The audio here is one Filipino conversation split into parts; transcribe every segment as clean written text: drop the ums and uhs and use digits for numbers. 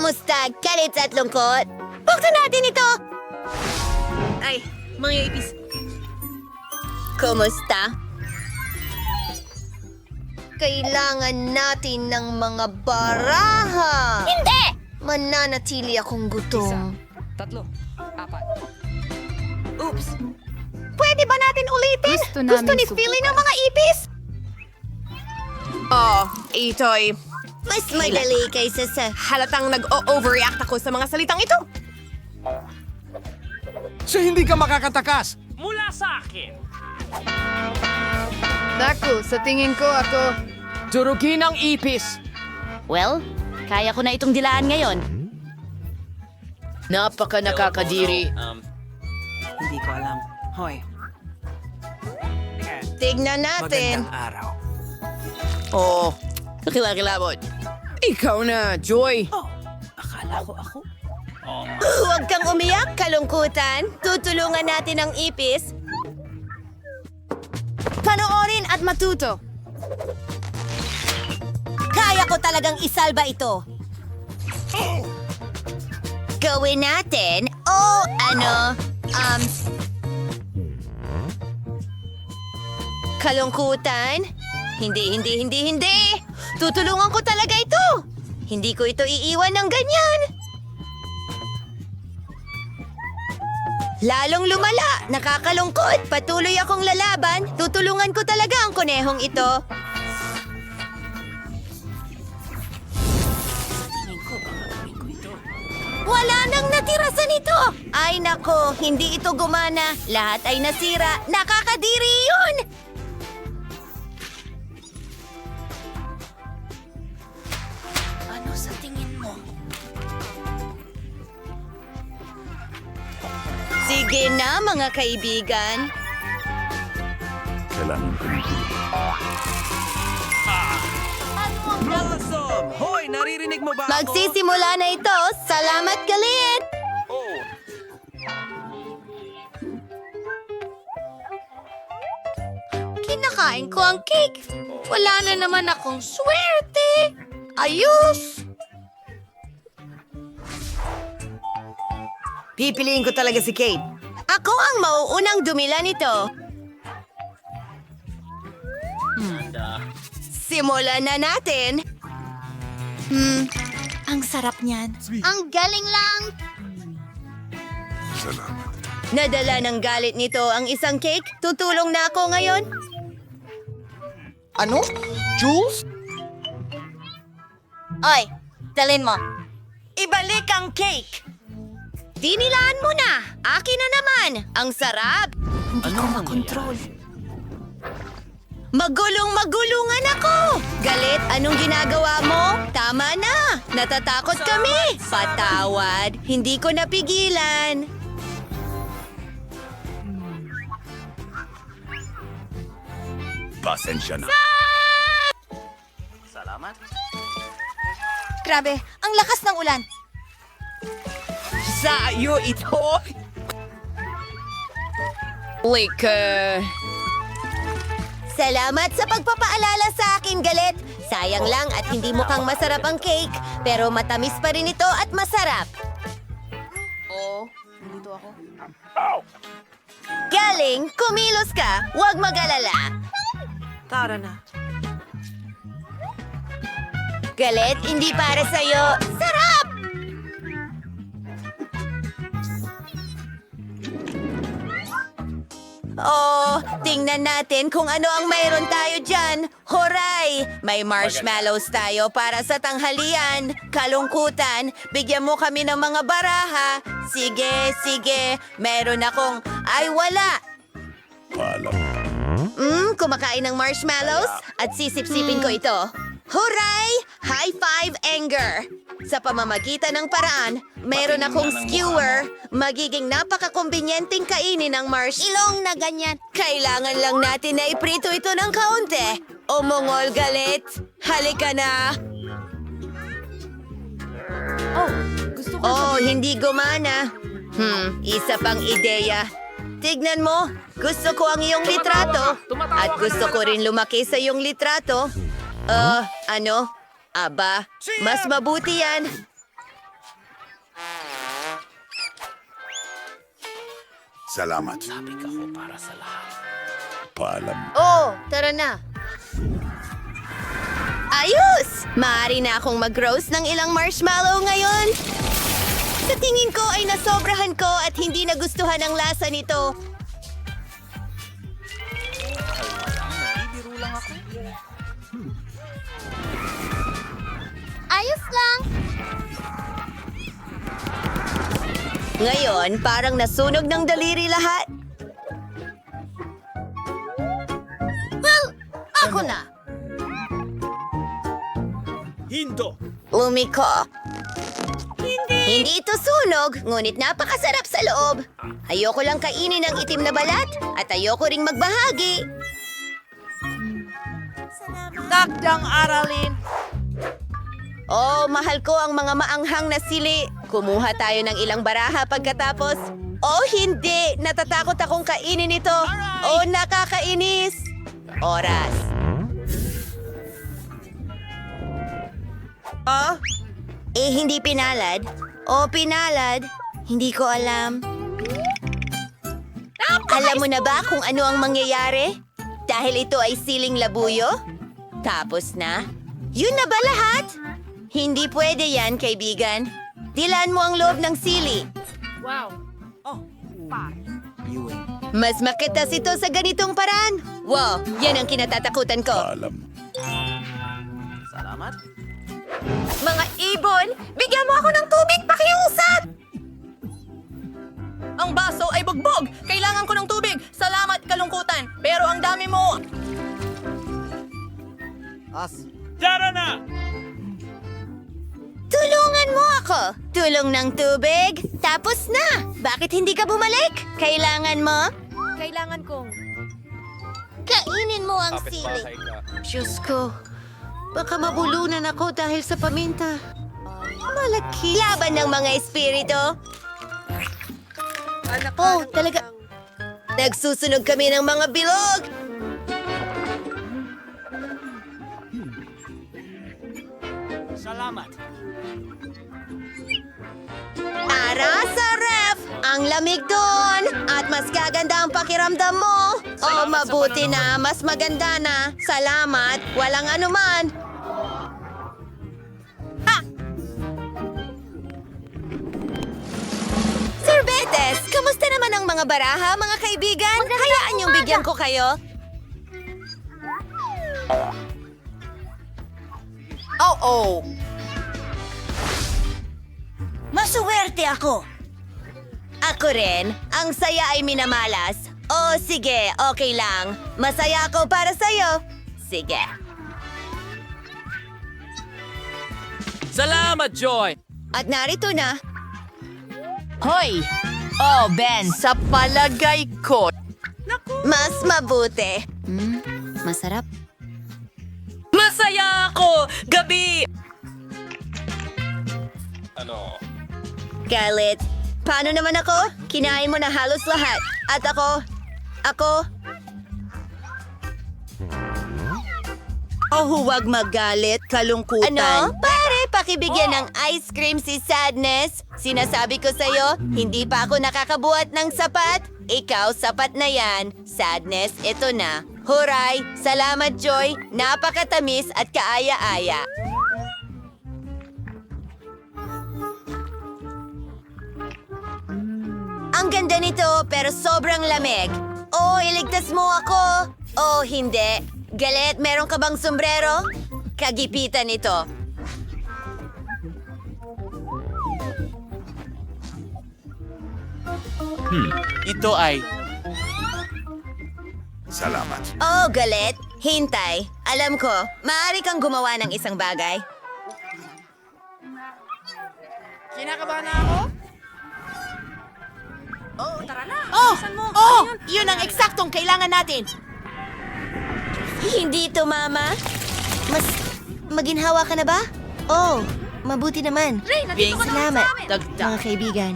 Kamusta, Kalit at lungkot? Buksan natin ito! Ay, mga ipis. Kumusta? Kailangan natin ng mga baraha! Hindi! Mananatili akong gutom. 3, 4. Oops. Pwede ba natin ulitin? Gusto ni Philly ng mga ipis? Oh, ito'y Mas madali kaysa sa... halatang nag-overreact ako sa mga salitang ito. So hindi ka makakatakas. Naku, sa tingin ko ako... Durugin ang ipis. Well, kaya ko na itong dilaan ngayon. Napaka nakakadiri. Hindi ko alam. Hoy. Tignan natin. araw. Oh, nakilakilabot. Ikaw na, Joy. Huwag kang umiyak, kalungkutan. Tutulungan natin ang ipis. Panoorin at matuto. Kaya ko talagang isalba ito. Gawin natin, kalungkutan? Hindi. Tutulungan ko talaga ito. Hindi ko ito iiwan ng ganyan. Lalong lumala, nakakalungkot. Patuloy akong lalaban. Tutulungan ko talaga ang konehong ito. Wala nang natira sa nito! Ay nako, hindi ito gumana. Lahat ay nasira. Nakakadiri yun! Ano sa tingin mo? Sige na, mga kaibigan. Kailangan ko ng Awesome! Hoy, naririnig mo ba ako? Magsisimula na ito. Salamat, Galit! Kinakain ko ang cake. Wala na naman akong swerte. Ayos! Pipiliin ko talaga si Kate. Ako ang mauunang dumila nito. Simulan na natin. Ang sarap niyan. Ang galing lang. salamat. Nadala ng galit nito ang isang cake. Tutulong na ako ngayon. Ano? Jules? Oy, dalin mo. Ibalik ang cake. Dinilaan mo na. Akin na naman. Ang sarap. Hindi ko makontrol. Magulungan ako! Galit, anong ginagawa mo? Tama na! Natatakot kami! Patawad, hindi ko napigilan. Pasensya na. Grabe, ang lakas ng ulan. Sa'yo ito! Salamat sa pagpapaalala sa akin, Galit. Sayang lang at hindi mukhang masarap ang cake, pero matamis pa rin ito at masarap. Nandito ako. Galing, kumilos ka. Huwag mag-alala. Tara na. Galit, hindi para sa'yo. Sarap! Oh, tingnan natin kung ano ang mayroon tayo dyan. Horay! May marshmallows tayo para sa tanghalian. Kalungkutan, bigyan mo kami ng mga baraha. Sige. Meron akong... Ay, wala! Kumakain ng marshmallows at sisip-sipin ko ito. Huray! High five, anger! Sa pamamagitan ng paraan, mayroon akong skewer. Magiging napaka-kumbinyenteng kainin ng ilong na ganyan. Kailangan lang natin na iprito ito ng kaunti. Umungol, Galit. Halika na. Oh, hindi gumana. Isa pang ideya. Tignan mo, gusto ko ang iyong litrato. At gusto ko rin lumaki sa iyong litrato. Ano? Aba, mas mabuti yan. Salamat. Paalam. Oh, tara na. Ayos! Maaari na akong mag-roast ng ilang marshmallow ngayon. Sa tingin ko ay nasobrahan ko at hindi nagustuhan ang lasa nito. Ayos lang. Ngayon, parang nasunog ng daliri lahat. Well, ako na. Umiko. Hindi ito sunog, ngunit napakasarap sa loob. Ayoko lang kainin ang itim na balat at ayoko ring magbahagi. Takdang aralin. Oh, mahal ko ang mga maanghang na sili. Kumuha tayo ng ilang baraha pagkatapos. Oh, hindi! Natatakot akong kainin ito. Oh, nakakainis. Oras. Oh? Hindi pinalad. Oh, pinalad. Hindi ko alam. Alam mo na ba kung ano ang mangyayari? Dahil ito ay siling labuyo? Tapos na? Yun na ba lahat? Hindi pwede yan, kaibigan. Dilaan mo ang loob ng sili. Mas makitas ito sa ganitong paraan. Wow, yan ang kinatatakutan ko. Paalam. Mga ibon, bigyan mo ako ng tubig, pakiusap! Ang baso ay bugbog! Kailangan ko ng tubig! Salamat, kalungkutan! Pero ang dami mo... Tulungan mo ako! Tulong ng tubig, tapos na! Bakit hindi ka bumalik? Kailangan mo? Kailangan kong... Kainin mo ang sili. Diyos ko, baka mabulunan ako dahil sa paminta. Malaki. Laban ng mga espiritu. Oh, talaga. Nagsusunog kami ng mga bilog. Tara sa ref! Ang lamig doon! At mas gaganda ang pakiramdam mo! Oh, mabuti na! Mas maganda na! Salamat! Walang anuman! Ha! Sir Betes, kamusta naman ang mga baraha, mga kaibigan? Hayaan niyong bigyan ko kayo. Oh. Masuwerte ako! Ako rin. Ang saya ay minamalas. Oh, sige. Okay lang. Masaya ako para sa'yo. Sige. Salamat, Joy! At narito na. Hoy! Oh, Ben! Sa palagay ko... Mas mabuti. Masarap. Masaya ako! Gabi! Galit. Paano naman ako? Kinain mo na halos lahat. At ako... Oh, huwag magalit, kalungkutan. Ano? Pare, pakibigyan ng ice cream si Sadness. Sinasabi ko sa'yo, hindi pa ako nakakabuhat ng sapat. Ikaw, sapat na yan. Sadness, ito na. Huray! Salamat, Joy. Napakatamis at kaaya-aya. Ang ganda nito, pero sobrang lamig. Oh, iligtas mo ako. Oh, hindi. Galit, meron ka bang sombrero? Kagipitan ito. Ito ay... Salamat. Oh, galit. Hintay. Alam ko, maaari kang gumawa ng isang bagay. Kinakabahan na ako? Yun ang eksaktong kailangan natin. Hindi ito, Mama. Mas maginhawa ka na ba? Oh, mabuti naman. Salamat, mga kaibigan.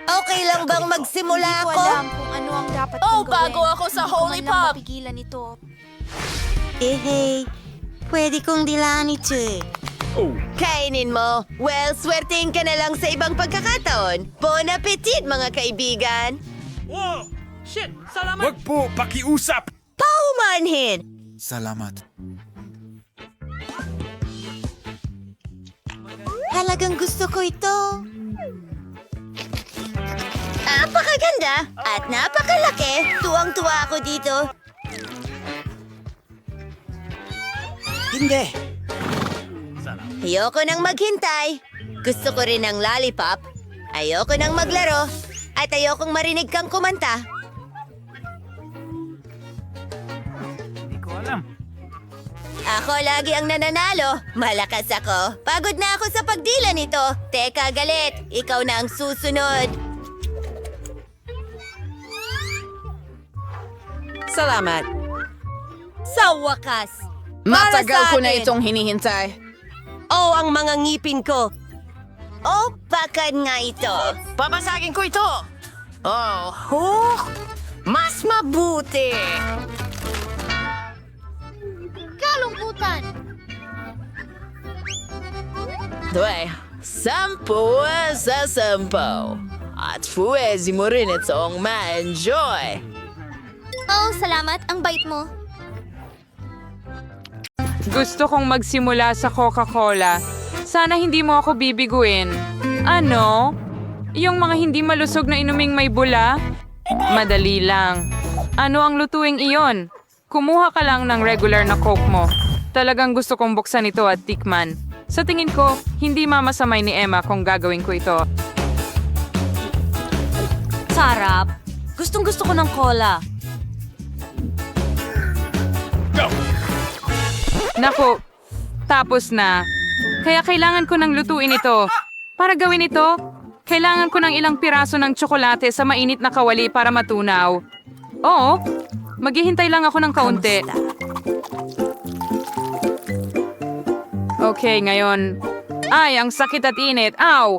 Okay lang bang magsimula Hindi ko ako? alam kung ano ang dapat kong gawin. bago ako sa Hindi ko Holy man lang Pop. mapigilan ito. Hey, pwede kong dilaan ito eh. Kainin mo. Well, swertein ka na lang sa ibang pagkakataon. Bon appetit, mga kaibigan. Shit! Salamat! Wag po, pakiusap! Paumanhin! Salamat. Talagang gusto ko ito. Napakaganda at napakalaki. Tuwang-tuwa ako dito. Hindi. Ayoko nang maghintay. Gusto ko rin ng lollipop. Ayoko nang maglaro. At ayokong marinig kang kumanta. Hindi ko alam. Ako lagi ang nananalo. Malakas ako. Pagod na ako sa pagdila nito. Teka, galit. Ikaw na ang susunod. Salamat. Sa wakas. Matagal ko na atin. itong hinihintay. Oh, ang mga ngipin ko. Oh, bakad nga ito. Babasagin ko ito! Oh, mas mabuti! Kalungkutan! Dwe, 10 sa 10. At pwede mo rin itong ma-enjoy. Oh, salamat. Ang bait mo. Gusto kong magsimula sa Coca-Cola. Sana hindi mo ako bibiguin. Ano? Yung mga hindi malusog na inuming may bula? Madali lang. Ano ang lutuing iyon? Kumuha ka lang ng regular na Coke mo. Talagang gusto kong buksan ito at tikman. Sa tingin ko, hindi mamasamay ni Emma kung gagawin ko ito. Sarap. Gustong-gusto ko ng cola. Naku, tapos na. Kaya kailangan ko ng lutuin ito. Para gawin ito, kailangan ko ng ilang piraso ng tsokolate sa mainit na kawali para matunaw. Oo, maghihintay lang ako ng kaunti. Okay, ngayon. Ay, ang sakit at init. Ow!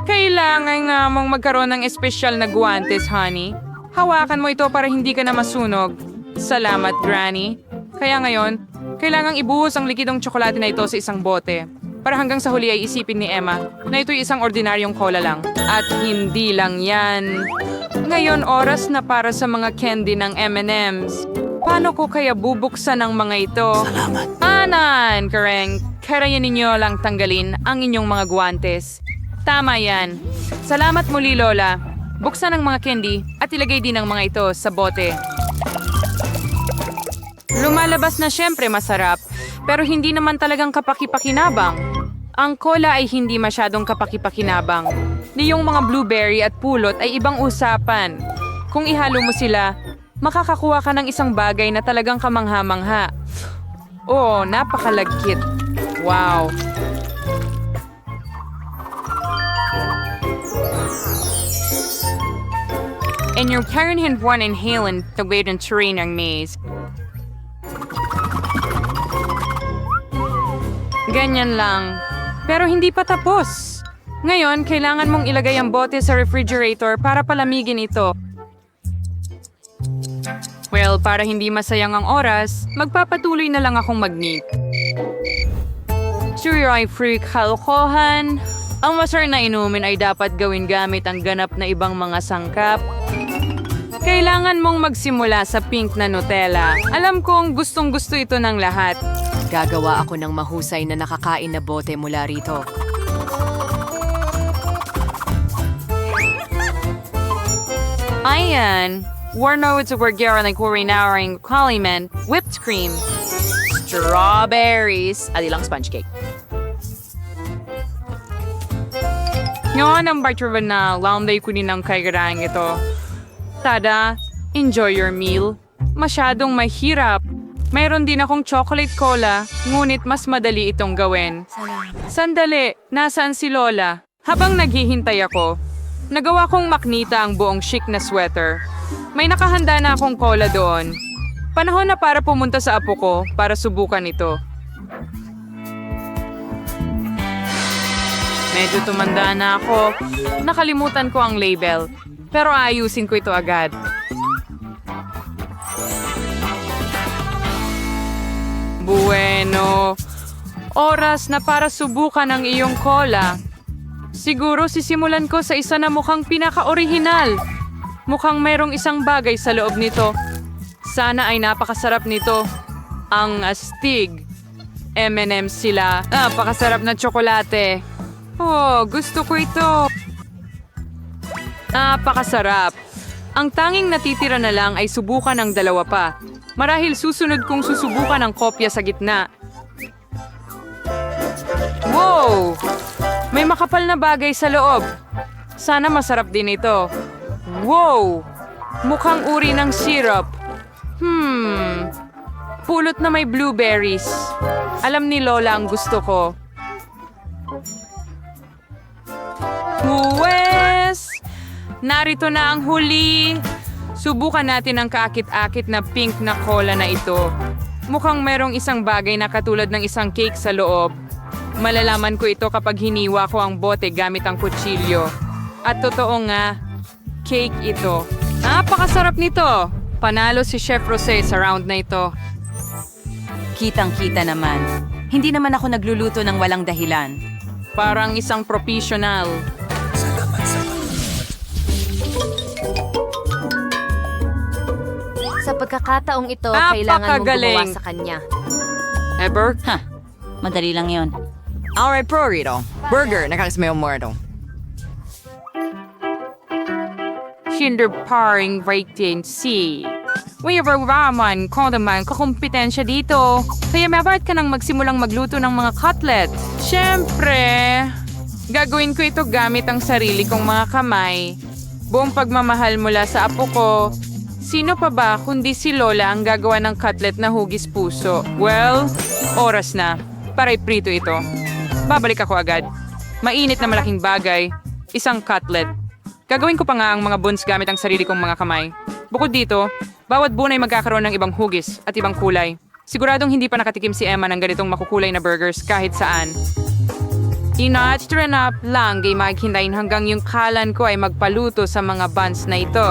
Kailangan nga mong magkaroon ng espesyal na guwantes, honey. Hawakan mo ito para hindi ka na masunog. Salamat, Granny. Kaya ngayon, kailangang ibuhos ang likidong tsokolate na ito sa isang bote. Para hanggang sa huli ay isipin ni Emma na ito'y isang ordinaryong cola lang. At hindi lang yan. Ngayon, oras na para sa mga candy ng M&M's. Paano ko kaya bubuksan ang mga ito? Salamat. Anan, Kareng. Kaya ninyo lang tanggalin ang inyong mga guwantes. Tama yan. Salamat muli, Lola. Buksan ang mga candy at ilagay din ang mga ito sa bote. Lumalabas na syempre masarap, pero hindi naman talagang kapaki-pakinabang. Ang cola ay hindi masyadong kapaki-pakinabang. Niyong mga blueberry at pulot ay ibang usapan. Kung ihalo mo sila, makakakuha ka ng isang bagay na talagang kamangha-mangha. Oo, napakalagkit. Wow. And your parent had one inhalant the way to train ang maze. Ganyan lang. Pero hindi pa tapos. Ngayon, kailangan mong ilagay ang bote sa refrigerator para palamigin ito. Well, para hindi masayang ang oras, magpapatuloy na lang akong mag-knit. Suriray free kalokohan. Ang masarap na inumin ay dapat gawin gamit ang ganap na ibang mga sangkap. Kailangan mong magsimula sa pink na Nutella. Alam kong gustong-gusto ito ng lahat. Gagawa ako ng mahusay na nakakain na bote mula rito. Ayan. Warno ito Vergara ng kurinawang kaliman, whipped cream, strawberries, at ilang sponge cake. Ngayon ang bartravan na launday ko din ang kaigarang ito. Tada, enjoy your meal. Masyadong mahirap. Mayroon din akong chocolate cola, ngunit mas madali itong gawin. Sandali, nasaan si Lola? Habang naghihintay ako, nagawa kong maknita ang buong chic na sweater. May nakahanda na akong cola doon. Panahon na para pumunta sa apo ko para subukan ito. Medyo tumanda na ako. Nakalimutan ko ang label. Pero ayusin ko ito agad. Bueno, oras na para subukan ang iyong cola. Siguro sisimulan ko sa isa na mukhang pinaka-orihinal. Mukhang mayroong isang bagay sa loob nito. Sana ay napakasarap nito. Ang astig. M&M sila. Napakasarap na tsokolate. Oh, gusto ko ito. Napakasarap. Ang tanging natitira na lang ay subukan ang dalawa pa. Marahil susunod kong susubukan ang kopya sa gitna. Wow! May makapal na bagay sa loob. Sana masarap din ito. Wow! Mukhang uri ng syrup. Pulot na may blueberries. Alam ni Lola ang gusto ko. Huwes! Narito na ang huli. Subukan natin ang kaakit-akit na pink na cola na ito. Mukhang merong isang bagay na katulad ng isang cake sa loob. Malalaman ko ito kapag hiniwa ko ang bote gamit ang kutsilyo. At totoo nga, cake ito. Napakasarap nito! Panalo si Chef Rosé sa round na ito. Kitang-kita naman. Hindi naman ako nagluluto ng walang dahilan. Parang isang professional. Sa pagkakataong ito, kailangan mong Napakagaling. gumawa sa kanya. Ever? Madali lang yon. Alright, prorito. Burger, nakakasmayo mo ito. Kinder paring rating C. Weaver ramen ko naman kakumpetensya dito. Kaya maba't ka nang magsimulang magluto ng mga cutlet. Siyempre, gagawin ko ito gamit ang sarili kong mga kamay. Buong pagmamahal mula sa apo ko. Sino pa ba kundi si Lola ang gagawa ng cutlet na hugis puso? Well, oras na. Para iprito ito. Babalik ako agad. Mainit na malaking bagay. Isang cutlet. Gagawin ko pa nga ang mga buns gamit ang sarili kong mga kamay. Bukod dito, bawat buwan ay magkakaroon ng ibang hugis at ibang kulay. Siguradong hindi pa nakatikim si Emma ng ganitong makukulay na burgers kahit saan. Ina-train up lang ay maghintayin hanggang yung kalan ko ay magpaluto sa mga buns na ito.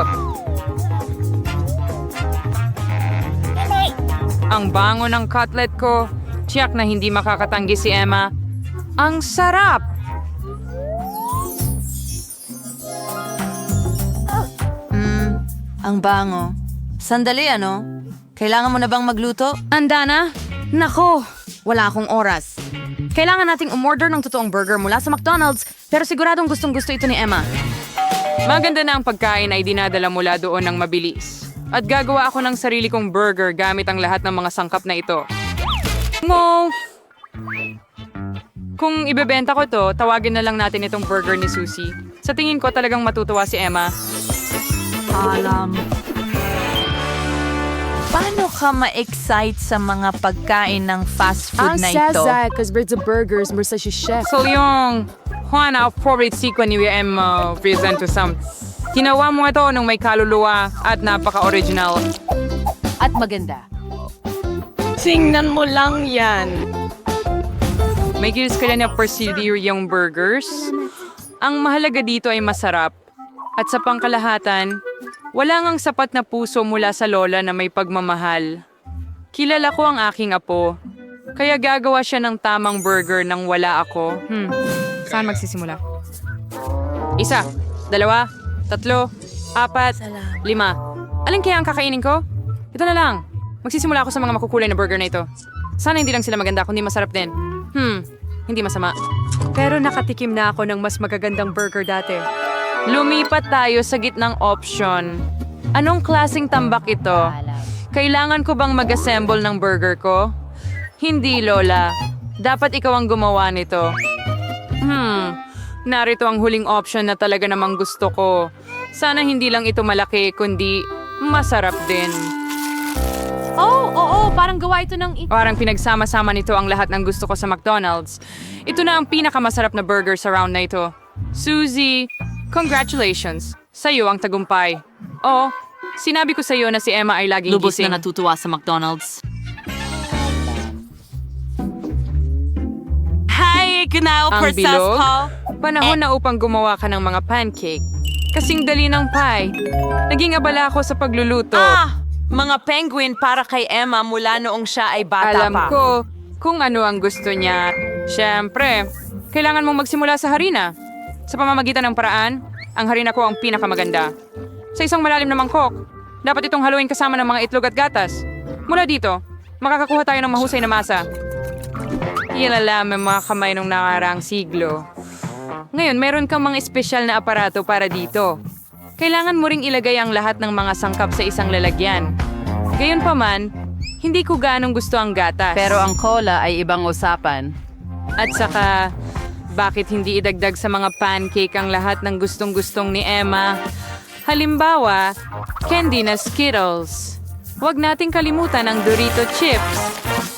Ang bango ng cutlet ko. Tiyak na hindi makakatanggi si Emma. Ang sarap! Ang bango. Sandali, ano? Kailangan mo na bang magluto? Anda na? Nako, wala akong oras. Kailangan nating umorder ng totoong burger mula sa McDonald's, pero siguradong gustong-gusto ito ni Emma. Maganda na ang pagkain ay dinadala mula doon ng mabilis. At gagawa ako ng sarili kong burger gamit ang lahat ng mga sangkap na ito. Mo! Kung ibebenta ko to, tawagin na lang natin itong burger ni Susie. Sa tingin ko talagang matutuwa si Emma. Paano ka ma-excite sa mga pagkain ng fast food na ito? So yung Juan, ang favorite sequence ni Emma present to some. Ginawa mo ito nung may kaluluwa at napaka-original. At maganda. Tingnan mo lang yan. May gills ka na procedure yung burgers. Ang mahalaga dito ay masarap. At sa pangkalahatan, wala ngang sapat na puso mula sa lola na may pagmamahal. Kilala ko ang aking apo. Kaya gagawa siya ng tamang burger nang wala ako. Saan magsisimula? 1, 2, 3, 4, 5. Alin kaya ang kakainin ko? Ito na lang. Magsisimula ako sa mga makukulay na burger na ito. Sana hindi lang sila maganda kundi masarap din. Hindi masama. Pero nakatikim na ako ng mas magagandang burger dati. Lumipat tayo sa gitnang option. Anong klaseng tambak ito? Kailangan ko bang mag-assemble ng burger ko? Hindi, Lola. Dapat ikaw ang gumawa nito. Narito ang huling option na talaga namang gusto ko. Sana hindi lang ito malaki, kundi masarap din. Oo, parang gawa ito ng... Parang pinagsama-sama nito ang lahat ng gusto ko sa McDonald's. Ito na ang pinakamasarap na burger sa round na ito. Susie, congratulations. Sa'yo ang tagumpay. Oh, sinabi ko sa'yo na si Emma ay laging Lubos gising. na natutuwa sa McDonald's. Hi, Gunao Ang Persas bilog? po. Panahon na upang gumawa ka ng mga pancake. Kasing dali ng pie. Naging abala ako sa pagluluto. Mga penguin para kay Emma mula noong siya ay bata Alam pa. ko kung ano ang gusto niya. Siyempre, kailangan mong magsimula sa harina. Sa pamamagitan ng paraan, ang harina ko ang pinakamaganda. Sa isang malalim na mangkok, dapat itong haluin kasama ng mga itlog at gatas. Mula dito, makakakuha tayo ng mahusay na masa. Kilala ang mga kamay nung nakaraang siglo. Ngayon, meron kang mga espesyal na aparato para dito. Kailangan mo ring ilagay ang lahat ng mga sangkap sa isang lalagyan. Gayunpaman, hindi ko ganong gusto ang gatas. Pero ang cola ay ibang usapan. At saka, bakit hindi idagdag sa mga pancake ang lahat ng gustong-gustong ni Emma? Halimbawa, candy na Skittles. Huwag nating kalimutan ang Dorito chips.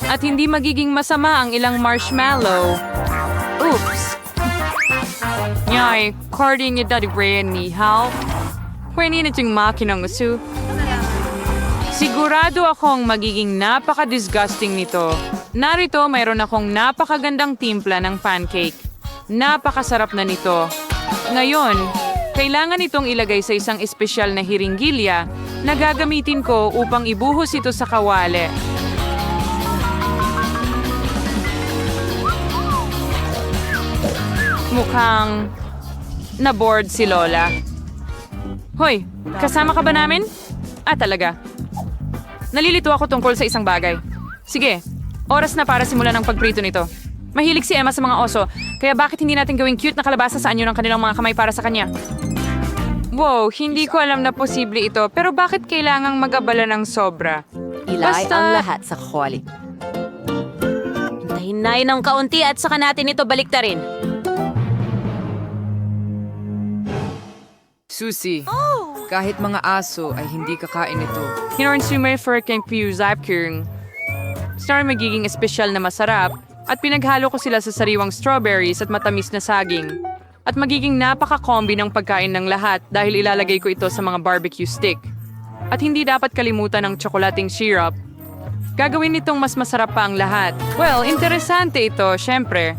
At hindi magiging masama ang ilang marshmallow. Oops! Nyay, cardi niya dati brain ni Hal. Pwede na tiyong makinang uso. Sigurado akong magiging napaka-disgusting nito. Narito, mayroon akong napakagandang timpla ng pancake. Napakasarap na nito. Ngayon, kailangan itong ilagay sa isang espesyal na hiringgilya na gagamitin ko upang ibuhos ito sa kawali. Mukhang na-bored si Lola. Hoy, kasama ka ba namin? Talaga. Nalilito ako tungkol sa isang bagay. Sige, oras na para simulan ang pagprito nito. Mahilig si Emma sa mga oso, kaya bakit hindi natin gawing cute na kalabasa sa anyo ng kanilang mga kamay para sa kanya? Wow, hindi ko alam na posible ito, pero bakit kailangang mag-abala ng sobra? Ilay ang lahat sa kawali. Hinay ng kaunti at saka natin ito baliktarin. Susi, kahit mga aso ay hindi kakain ito. Hinorin sumay for kang piyuzapkirng. Star magiging espesyal na masarap at pinaghalo ko sila sa sariwang strawberries at matamis na saging. At magiging napaka-combi ng pagkain ng lahat dahil ilalagay ko ito sa mga barbecue stick. At hindi dapat kalimutan ng tsokolating syrup. Gagawin nitong mas masarap pa ang lahat. Well, interesante ito, syempre.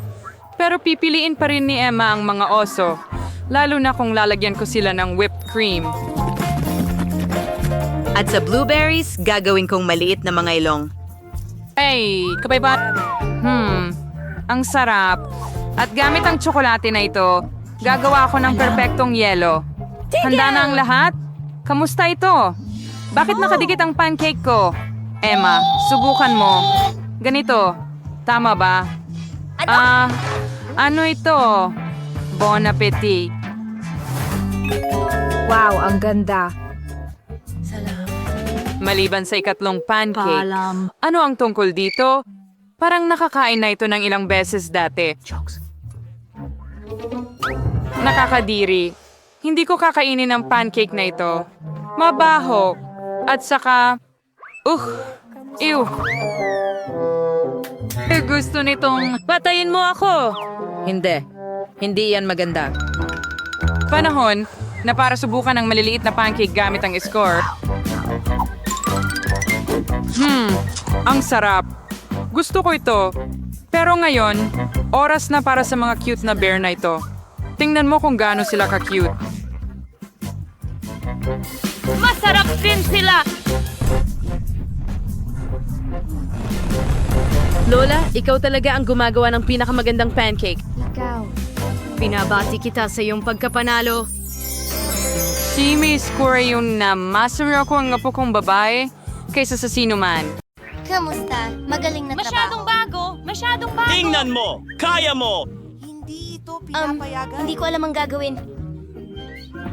Pero pipiliin pa rin ni Emma ang mga oso. Lalo na kung lalagyan ko sila ng whipped cream. At sa blueberries, gagawin kong maliit na mga ilong. Hey, kabay ba? Ang sarap. At gamit ang tsokolate na ito, gagawa ako ng perpektong yelo. Handa na ang lahat? Kamusta ito? Bakit nakadikit ang pancake ko? Emma, subukan mo. Ganito. Tama ba? Ano ito? Bon appetit. Wow, ang ganda. Maliban sa ikatlong pancake, ano ang tungkol dito? Parang nakakain na ito ng ilang beses dati. Nakakadiri. Hindi ko kakainin ang pancake na ito. Mabaho. At saka... Ew. Gusto nitong... Patayin mo ako! Hindi. Hindi yan maganda. Panahon na para subukan ang maliliit na pancake gamit ang score. Ang sarap. Gusto ko ito. Pero ngayon, oras na para sa mga cute na bear na ito. Tingnan mo kung gaano sila ka-cute. Masarap din sila! Lola, ikaw talaga ang gumagawa ng pinakamagandang pancake. Binabati kita sa iyong pagkapanalo. Si may score yun na masari ako ang apo kong babae kaysa sa sino man. Kamusta? Magaling na Masyadong bago! Masyadong bago! Tingnan mo! Kaya mo! Hindi ko alam ang gagawin.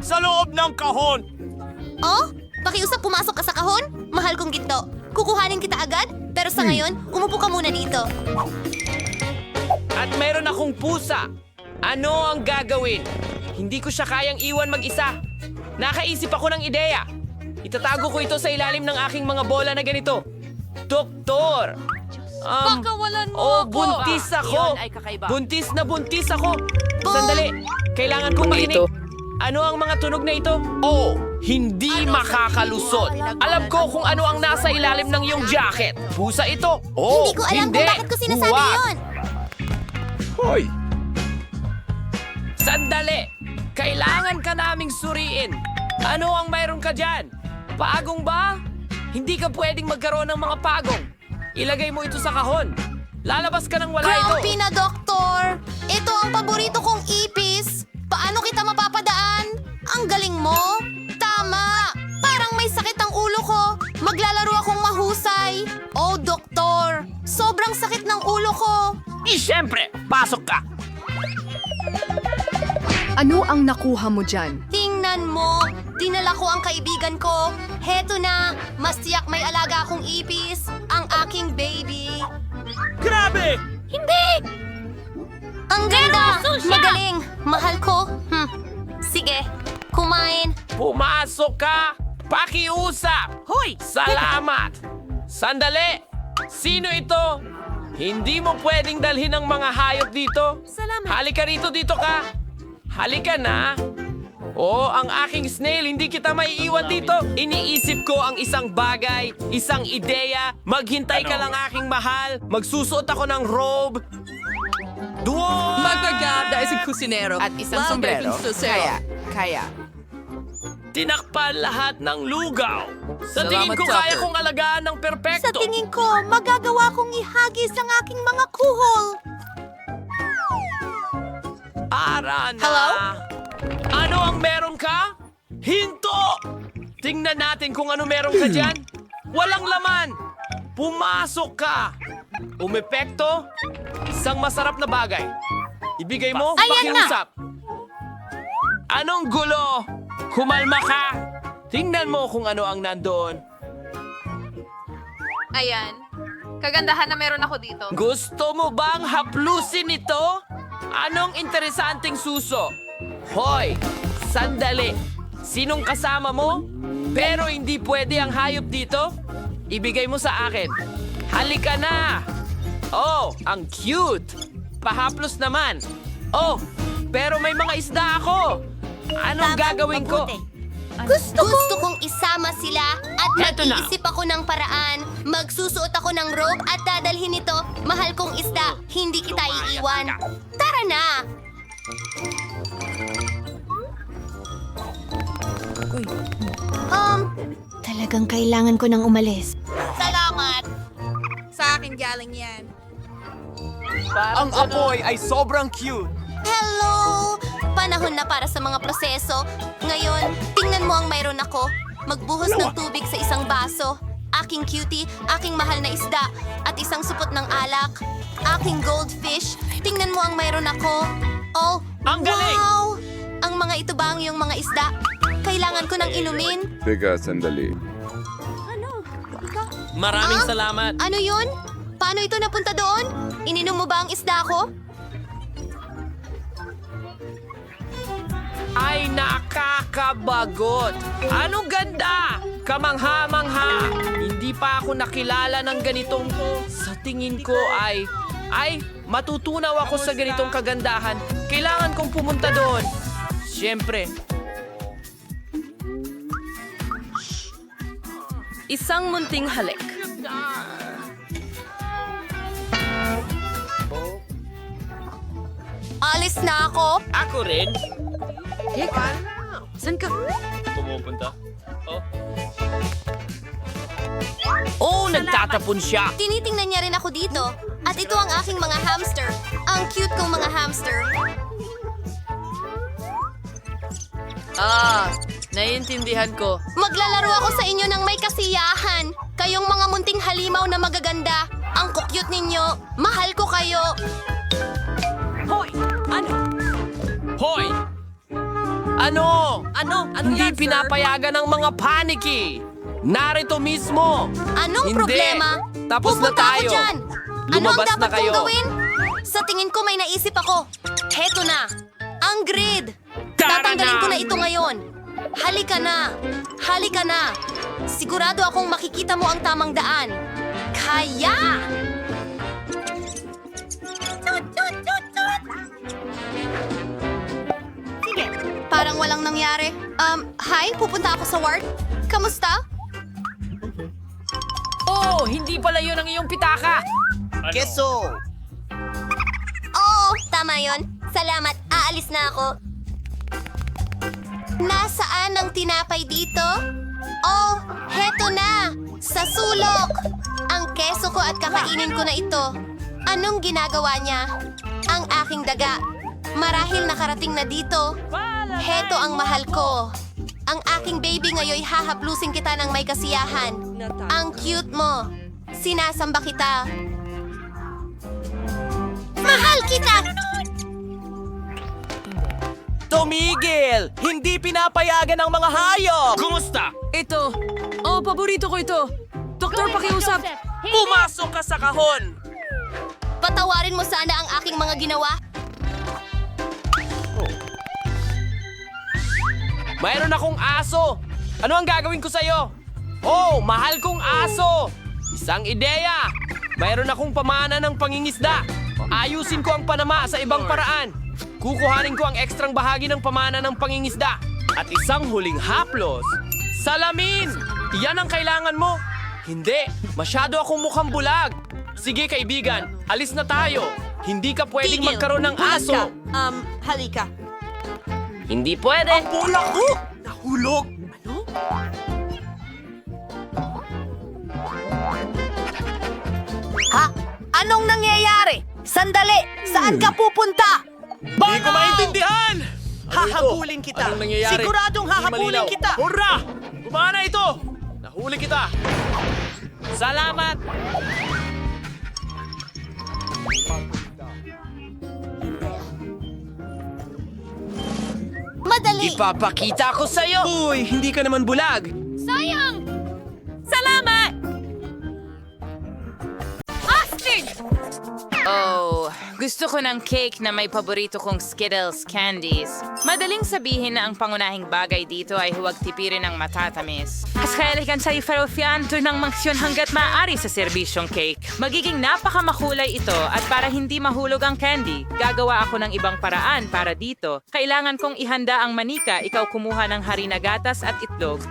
Sa loob ng kahon! Oh? Pakiusap pumasok ka sa kahon? Mahal kong ginto. Kukuhanin kita agad? Pero sa ngayon, umupo ka muna dito. At meron akong pusa. Ano ang gagawin? Hindi ko siya kayang iwan mag-isa. Nakaisip ako ng ideya. Itatago ko ito sa ilalim ng aking mga bola na ganito. Doktor! Pagkawalan mo Oh, ako! buntis ako! Iyon ay kakaiba. Buntis na buntis ako! Sandali! Kailangan kong marinig. Ano ang mga tunog na ito? Oh, hindi makakalusot. Alam ko kung ano ang nasa ilalim ng iyong jacket. Pusa ito. Oh, Hindi ko alam kung bakit ko sinasabi Huwag. yun. Hoy! Sandali! Kailangan ka naming suriin. Ano ang mayroon ka dyan? Paagong ba? Hindi ka pwedeng magkaroon ng mga pagong. Ilagay mo ito sa kahon. Lalabas ka nang wala ito. Grumpy na doktor! Ito ang paborito kong ipis! Paano kita mapapadaan? Ang galing mo! Tama! Parang may sakit ang ulo ko! Maglalaro akong mahusay! Oh, doktor! Sobrang sakit ng ulo ko! Siyempre, pasok ka. Ano ang nakuha mo dyan? Tingnan mo! Dinala ko ang kaibigan ko! Heto na! Mas tiyak may alaga akong ipis! Ang aking baby! Grabe! Hindi! Ang ganda! Pero, Susya! Magaling! Mahal ko! Sige, kumain! Pumasok ka! Pakiusap! Hoy! Salamat! Sandali! Sino ito? Hindi mo pwedeng dalhin ang mga hayop dito? Salamat! Halika rito, dito ka! Halika na! Oh, ang aking snail, hindi kita maiiwan dito. Iniisip ko ang isang bagay, isang ideya. Maghintay ka lang aking mahal. Magsusuot ako ng robe. Duwa! Magaganda isang kusinero at isang sombrero. Kaya. Tinakpan lahat ng lugaw. Sa tingin Salamat, ko kaya Tucker. kong alagaan ng perpekto. Sa tingin ko, magagawa kong ihagis ang aking mga kuhol. Ara na. Hello? Ano ang meron ka? Hinto! Tingnan natin kung ano meron ka dyan. Walang laman. Pumasok ka. Umepekto? Isang masarap na bagay. Ibigay mo, Ayan na. pakiusap. Anong gulo? Kumalma ka. Tingnan mo kung ano ang nandoon. Ayan. Kagandahan na meron ako dito. Gusto mo bang haplusin ito? Anong interesanteng suso? Hoy, sandali. Sinong kasama mo? Pero hindi pwede ang hayop dito? Ibigay mo sa akin. Halika na! Oh, ang cute! Pahaplos naman. Oh, pero may mga isda ako. Anong gagawin ko? Gusto kong isama sila at Heto na. mag-iisip ako ng paraan. Magsusuot ako ng robe at dadalhin ito. Mahal kong isda, hindi kita iiwan. Tara na! Talagang kailangan ko nang umalis. Salamat! Sa akin galing yan. Ang apoy ay sobrang cute. Hello! Panahon na para sa mga proseso. Ngayon, tingnan mo ang mayroon ako. Magbuhos ng tubig sa isang baso. Aking cutie, aking mahal na isda, at isang supot ng alak. Aking goldfish, tingnan mo ang mayroon ako. Oh, Ang galing! wow! Ang mga ito ba ang iyong mga isda? Kailangan ko ng inumin. Teka, sandali. Maraming salamat. Ano yun? Paano ito napunta doon? Ininom mo ba ang isda ko? Ay, nakakabagot! Anong ganda! Kamangha-mangha! Hindi pa ako nakilala ng ganitong sa tingin ko ay matutunaw ako sa ganitong kagandahan. Kailangan kong pumunta doon. Siyempre. Isang munting halik. Alis na ako. Ako rin. Saan ka? Pumupunta. Oh, nagtatapon siya. Tinitingnan niya rin ako dito. At ito ang aking mga hamster. Ang cute kong mga hamster. Naiintindihan ko. Maglalaro ako sa inyo ng may kasiyahan. Kayong mga munting halimaw na magaganda. Ang kukyut ninyo. Mahal ko kayo. Hoy! Ano? Hindi pinapayagan ng mga paniki. Narito mismo. Anong Hindi. problema? Tapos na Pupunta tayo. ako dyan. Ano ang Lumabas na dapat kayo. kong gawin? Sa tingin ko may naisip ako. Heto na. Ang grid. Tara Tatanggalin na. ko na ito ngayon. Halika na. Halika na. Sigurado akong makikita mo ang tamang daan. Kaya! Sige, parang walang nangyari. Hi, pupunta ako sa ward. Kamusta? Oh, hindi pala yun ang iyong pitaka. Keso! Oo, tama yon. Salamat, aalis na ako. Nasaan ang tinapay dito? Oh, heto na! Sa sulok! Ang keso ko at kakainin ko na ito. Anong ginagawa niya? Ang aking daga. Marahil nakarating na dito. Heto ang mahal ko. Ang aking baby ngayon hahaplusin kita ng may kasiyahan. Ang cute mo. Sinasamba kita. Mahal kita! Tumigil! Hindi pinapayagan ng mga hayop! Kumusta? Ito. Oh, paborito ko ito. Doktor, pakiusap. Pumasok ka sa kahon! Patawarin mo sana ang aking mga ginawa. Mayroon akong aso! Ano ang gagawin ko sa'yo? Oh, mahal kong aso! Isang ideya! Mayroon akong pamana ng pangingisda. Ayusin ko ang panama sa ibang paraan. Kukuhanin ko ang ekstrang bahagi ng pamana ng pangingisda. At isang huling haplos, salamin! Yan ang kailangan mo. Hindi, masyado akong mukhang bulag. Sige kaibigan, alis na tayo. Hindi ka pwedeng magkaroon ng aso. Halika. Hindi pwede. Ang bola ko! Nahulog! Ano? Ha? Anong nangyayari? Sandali! Saan ka pupunta? Hindi ko maintindihan! Hahabulin kita. Anong nangyayari? Siguradong hahabulin kita. Hurra! Gumana ito! Nahuli kita! Salamat! Madali! Ipapakita ko sa'yo! Uy, hindi ka naman bulag! Sayang! Salamat! Astig! Oh, gusto ko ng cake na may paborito kong Skittles candies. Madaling sabihin na ang pangunahing bagay dito ay huwag tipirin ng matatamis. As kailangan sa ifarofian doon ng mangsyon hanggat maaari sa serbisyong cake. Magiging napakamakulay ito at para hindi mahulog ang candy, gagawa ako ng ibang paraan para dito. Kailangan kong ihanda ang manika, ikaw kumuha ng harina gatas at itlog.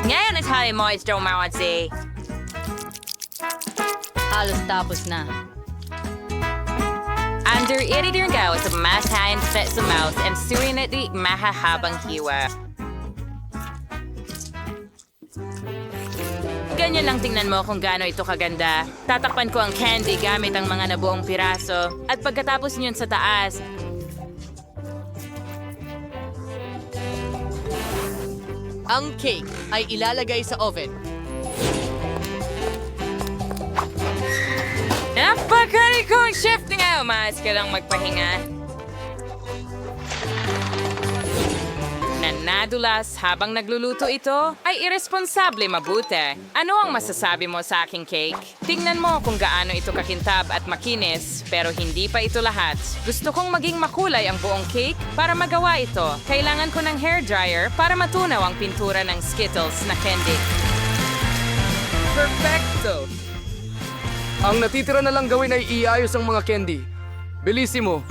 Ngayon ay tayo mo is Jomawadzi. Halos tapos na. Under editing gawa sa masahin sa mouth and surin at di mahahabang hiwa. Ganyan lang tingnan mo kung gaano ito kaganda. Tatakpan ko ang candy gamit ang mga nabuong piraso. At pagkatapos niyon sa taas, Ang cake ay ilalagay sa oven. napakalikong chef nga! Umaas ka lang magpahinga. Nadulas habang nagluluto ito ay irresponsable mabuti. Ano ang masasabi mo sa aking cake? Tingnan mo kung gaano ito kakintab at makinis, pero hindi pa ito lahat. Gusto kong maging makulay ang buong cake. Para magawa ito, kailangan ko ng hairdryer para matunaw ang pintura ng Skittles na candy. Perfecto! Ang natitira na lang gawin ay iayos ang mga candy. Bilisimo.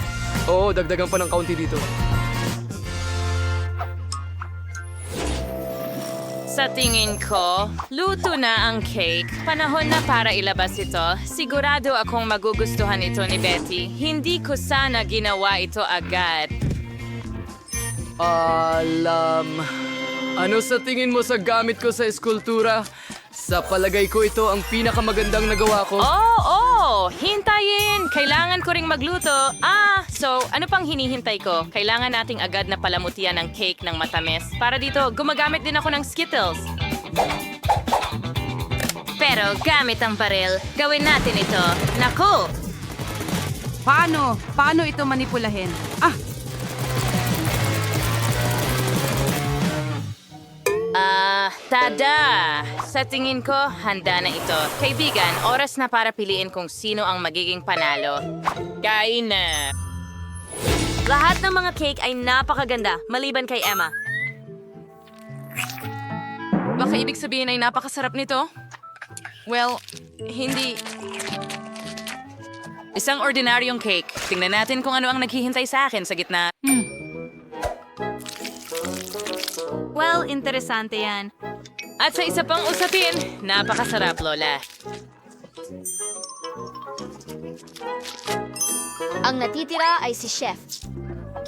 Oo, dagdagan pa ng kaunti dito. Sa tingin ko, luto na ang cake. Panahon na para ilabas ito. Sigurado akong magugustuhan ito ni Betty. Hindi ko sana ginawa ito agad. Ano sa tingin mo sa gamit ko sa eskultura? Sa palagay ko ito ang pinakamagandang nagawa ko. Hintayin! Kailangan ko ring magluto. So ano pang hinihintay ko? Kailangan nating agad na palamutian ng cake ng matamis. Para dito, gumagamit din ako ng Skittles. Pero gamit ang baril, gawin natin ito. Naku! Paano? Paano ito manipulahin? Tada! Sa tingin ko, handa na ito. Kaibigan, oras na para piliin kung sino ang magiging panalo. Kain na! Lahat ng mga cake ay napakaganda, maliban kay Emma. Baka ibig sabihin ay napakasarap nito? Well, hindi. Isang ordinaryong cake. Tingnan natin kung ano ang naghihintay sa akin sa gitna. Well, interesante yan. At sa isa pang usapin, napakasarap, Lola. Ang natitira ay si Chef.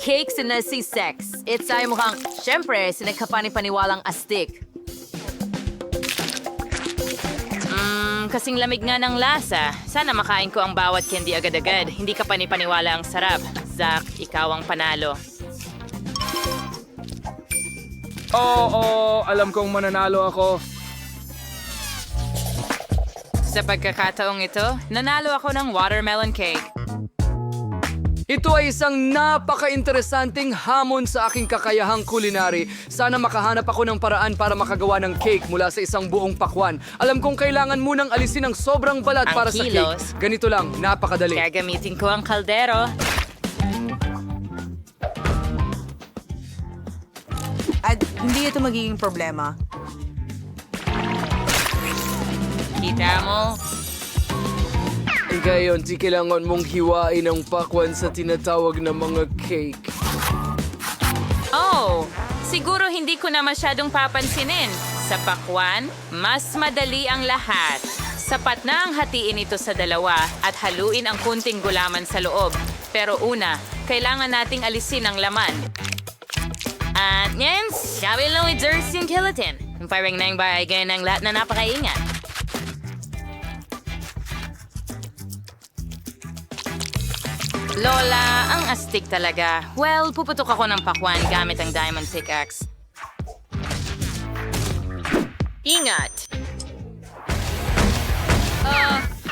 cake na si Sex. It's ay mukhang, syempre, sinagkapani-paniwalang astig. Kasing lamig nga ng lasa. Sana makain ko ang bawat candy agad-agad. Hindi ka panipaniwala ang sarap. Zach, ikaw ang panalo. Oo, alam kong mananalo ako. Sa pagkakataong ito, nanalo ako ng watermelon cake. Ito ay isang napaka-interesanting hamon sa aking kakayahang kulinary. Sana makahanap ako ng paraan para makagawa ng cake mula sa isang buong pakwan. Alam kong kailangan munang alisin ang sobrang balat Ang para sa kilos. cake. Ganito lang, napakadali. Gagamitin ko ang kaldero. At hindi ito magiging problema. Kita mo? Gayon, di kailangan mong hiwain ang pakwan sa tinatawag na mga cake. Oh, siguro hindi ko na masyadong papansinin. Sa pakwan, mas madali ang lahat. Sapat na ang hatiin ito sa dalawa at haluin ang kunting gulaman sa loob. Pero una, kailangan nating alisin ang laman. At yan, sabi lang with Jersey and Killatin. Parang nang bagay ng lahat na napakaingat. Lola, ang astig talaga. Well, puputok ako ng pakwan gamit ang diamond pickaxe. Ingat!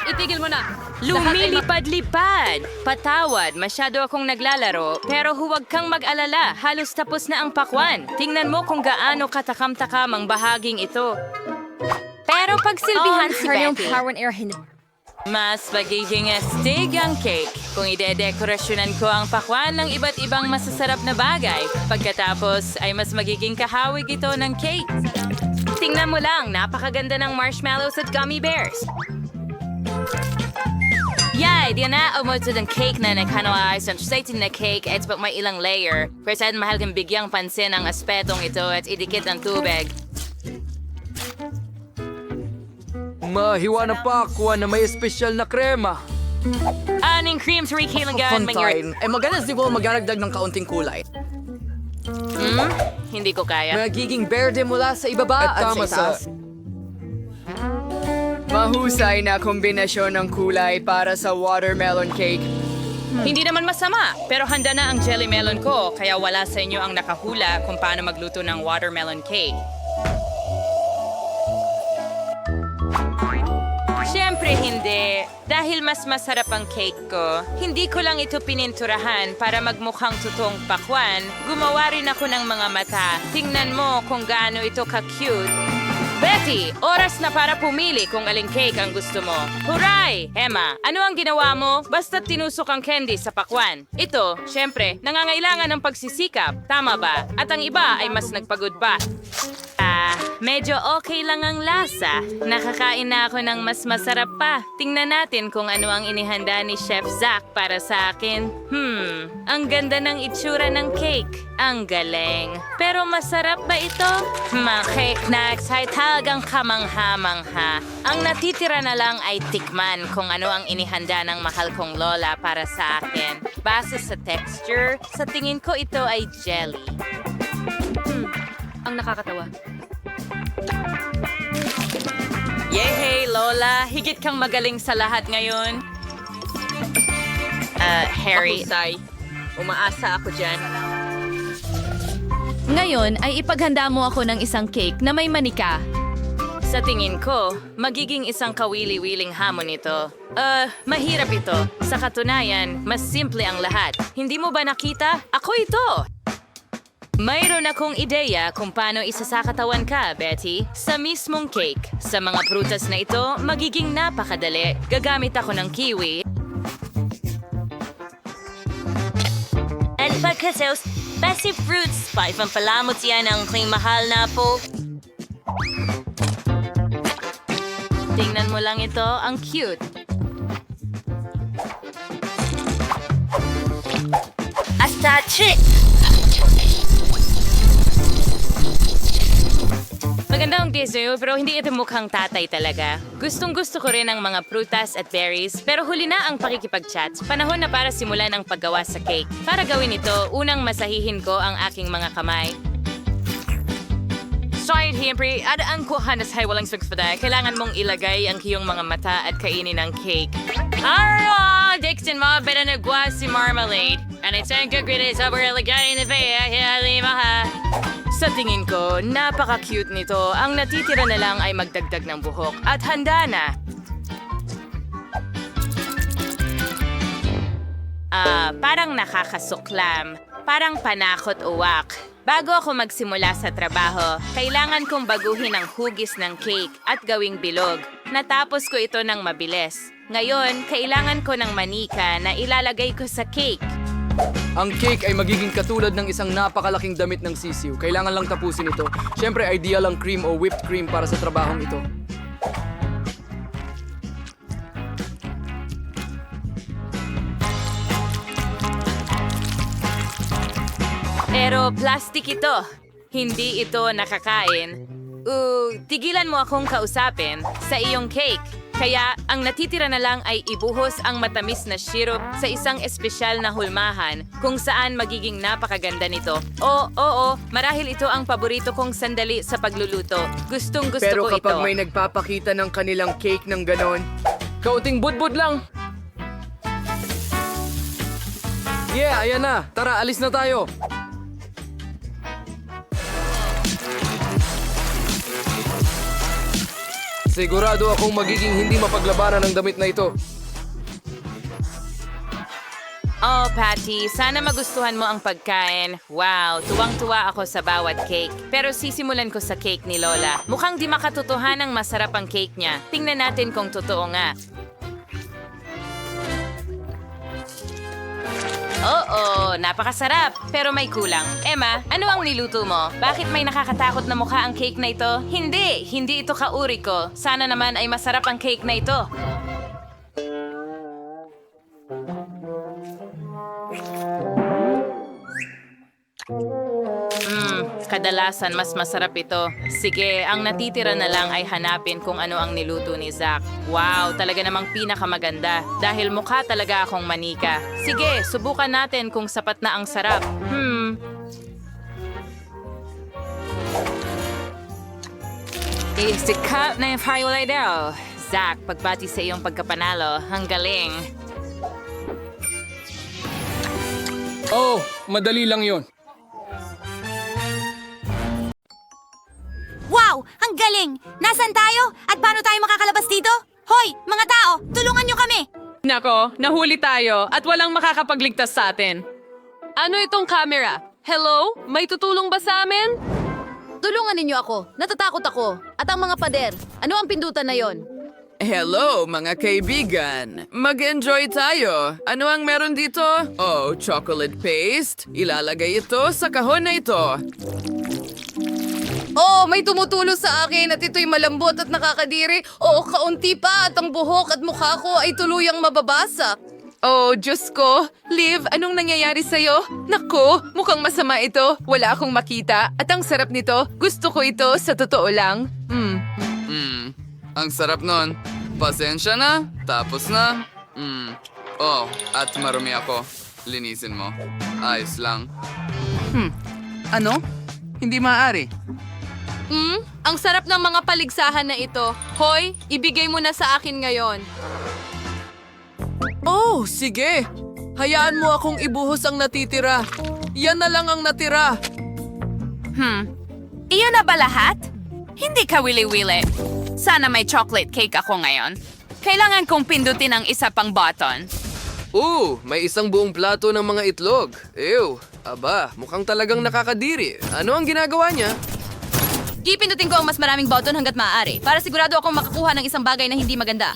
Itigil mo na. Lumilipad-lipad! Patawad, masyado akong naglalaro, pero huwag kang mag-alala. Halos tapos na ang pakwan. Tingnan mo kung gaano katakam-takam ang bahaging ito. Pero pagsilbihan si Betty. Mas magiging astig ang cake kung idedekorasyonan ko ang pakwan ng iba't ibang masasarap na bagay. Pagkatapos ay mas magiging kahawig ito ng cake. Tingnan mo lang, napakaganda ng marshmallows at gummy bears. Yay! Di na umutod ang cake na nagkanawaayos ang exciting na cake at pag may ilang layer. Pero saan mahal kang bigyang pansin ang aspetong ito at idikit ang tubig. Mahiwa na pakwan na may espesyal na krema. Aning cream 3 kilogram Fontaine. Maganda siguro magdaragdag ng kaunting kulay. Hindi ko kaya. Magiging berde mula sa ibaba At tama sa itaas. Mahusay na kombinasyon ng kulay para sa watermelon cake. Hindi naman masama, pero handa na ang jelly melon ko, kaya wala sa inyo ang nakahula kung paano magluto ng watermelon cake. Siyempre hindi. Dahil mas masarap ang cake ko, hindi ko lang ito pininturahan para magmukhang totoong pakwan. Gumawa rin ako ng mga mata. Tingnan mo kung gaano ito ka-cute. Betty, oras na para pumili kung aling cake ang gusto mo. Huray! Emma, ano ang ginawa mo? Basta't tinusok ang candy sa pakwan. Ito, syempre, nangangailangan ng pagsisikap. Tama ba? At ang iba ay mas nagpagod pa. Medyo okay lang ang lasa. Nakakain na ako ng mas masarap pa. Tingnan natin kung ano ang inihanda ni Chef Zach para sa akin. Ang ganda ng itsura ng cake. Ang galing. Pero masarap ba ito? Mga cake nuts ay talagang kamangha-mangha. Ang natitira na lang ay tikman kung ano ang inihanda ng mahal kong lola para sa akin. Base sa texture, sa tingin ko ito ay jelly. Ang nakakatawa. Yehey, Lola! Higit kang magaling sa lahat ngayon. Harry. Umaasa ako dyan. Ngayon ay ipaghanda mo ako ng isang cake na may manika. Sa tingin ko, magiging isang kawili-wiling hamon ito. Mahirap ito. Sa katunayan, mas simple ang lahat. Hindi mo ba nakita? Ako ito! Mayroon akong ideya kung paano isasakatawan ka, Betty. Sa mismong cake. Sa mga prutas na ito, magiging napakadali. Gagamit ako ng kiwi. And pagkasaus, basi fruits. Paipampalamot yan ang kling mahal na po. Tingnan mo lang ito, ang cute. Astache! Magandang ang dessert pero hindi ito mukhang tatay talaga. Gustong-gusto ko rin ang mga prutas at berries pero huli na ang pakikipag-chat. Panahon na para simulan ang paggawa sa cake. Para gawin ito, unang masahihin ko ang aking mga kamay. Sorry, Himpri, adaan ko hanas hay walang sukspada. Kailangan mong ilagay ang iyong mga mata at kainin ang cake. Arro! Dixon mo, beda nagwa si marmalade. And it's ang gagawin sa ilagay na ha. Sa tingin ko, napaka-cute nito. Ang natitira na lang ay magdagdag ng buhok. At handa na. Parang nakakasuklam. Parang panakot uwak. Bago ako magsimula sa trabaho, kailangan kong baguhin ang hugis ng cake at gawing bilog. Natapos ko ito ng mabilis. Ngayon, kailangan ko ng manika na ilalagay ko sa cake. Ang cake ay magiging katulad ng isang napakalaking damit ng sisiw. Kailangan lang tapusin ito. Siyempre, ideal ang cream o whipped cream para sa trabahong ito. Pero plastic ito. Hindi ito nakakain. Tigilan mo akong kausapin sa iyong cake. Kaya ang natitira na lang ay ibuhos ang matamis na syrup sa isang espesyal na hulmahan kung saan magiging napakaganda nito. Oo, marahil ito ang paborito kong sandali sa pagluluto. Gustong-gusto Pero ko ito. kapag may nagpapakita ng kanilang cake ng ganon, kaunting budbud lang. Yeah, ayan na. Tara, alis na tayo. Sigurado akong magiging hindi mapaglabanan ang damit na ito. Oh, Patty, sana magustuhan mo ang pagkain. Wow, tuwang-tuwa ako sa bawat cake. Pero sisimulan ko sa cake ni Lola. Mukhang di makatotohanang masarap ang cake niya. Tingnan natin kung totoo nga. Oo, napakasarap. Pero may kulang. Emma, ano ang niluto mo? Bakit may nakakatakot na mukha ang cake na ito? Hindi ito kauri ko. Sana naman ay masarap ang cake na ito. Kadalasan mas masarap ito. Sige, ang natitira na lang ay hanapin kung ano ang niluto ni Zach. Wow, talaga namang pinakamaganda. Dahil mukha talaga akong manika. Sige, subukan natin kung sapat na ang sarap. Sikap na yung highlight daw. Zach, pagbati sa iyong pagkapanalo. Ang galing. Oh, madali lang yon. Wow! Ang galing! Nasaan tayo? At paano tayo makakalabas dito? Hoy! Mga tao! Tulungan niyo kami! Nako, nahuli tayo at walang makakapagligtas sa atin. Ano itong camera? Hello? May tutulong ba sa amin? Tulungan ninyo ako. Natatakot ako. At ang mga pader. Ano ang pindutan na yon? Hello, mga kaibigan! Mag-enjoy tayo! Ano ang meron dito? Oh, chocolate paste. Ilalagay ito sa kahon na ito. Oh, may tumutulo sa akin at ito'y malambot at nakakadiri. Oo, kaunti pa at ang buhok at mukha ko ay tuluyang mababasa. Oh, Diyos ko! Liv, anong nangyayari sa'yo? Naku, mukhang masama ito. Wala akong makita. At ang sarap nito. Gusto ko ito sa totoo lang. Ang sarap nun. Pasensya na. Tapos na. Oh, at marumi ako. Linisin mo. Ayos lang. Ano? Hindi maaari. Ang sarap ng mga paligsahan na ito. Hoy, ibigay mo na sa akin ngayon. Oh, sige. Hayaan mo akong ibuhos ang natitira. Yan na lang ang natira. Iyon na ba lahat? Hindi ka wili-wili. Sana may chocolate cake ako ngayon. Kailangan kong pindutin ang isa pang button. May isang buong plato ng mga itlog. Ew, aba, mukhang talagang nakakadiri. Ano ang ginagawa niya? Ipindutin ko ang mas maraming button hanggat maaari para sigurado akong makakuha ng isang bagay na hindi maganda.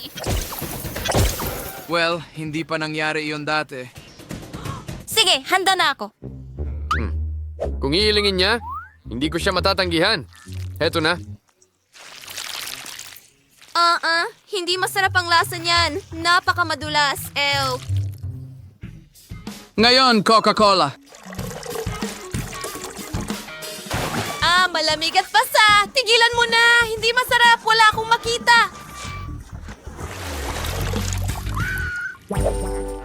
Well, hindi pa nangyari iyon dati. Sige, handa na ako. Kung iilingin niya, hindi ko siya matatanggihan. Heto na. Hindi masarap ang lasa niyan. Napakamadulas. Ew. Ngayon, Coca-Cola. malamig at basa. Tigilan mo na. Hindi masarap. Wala akong makita.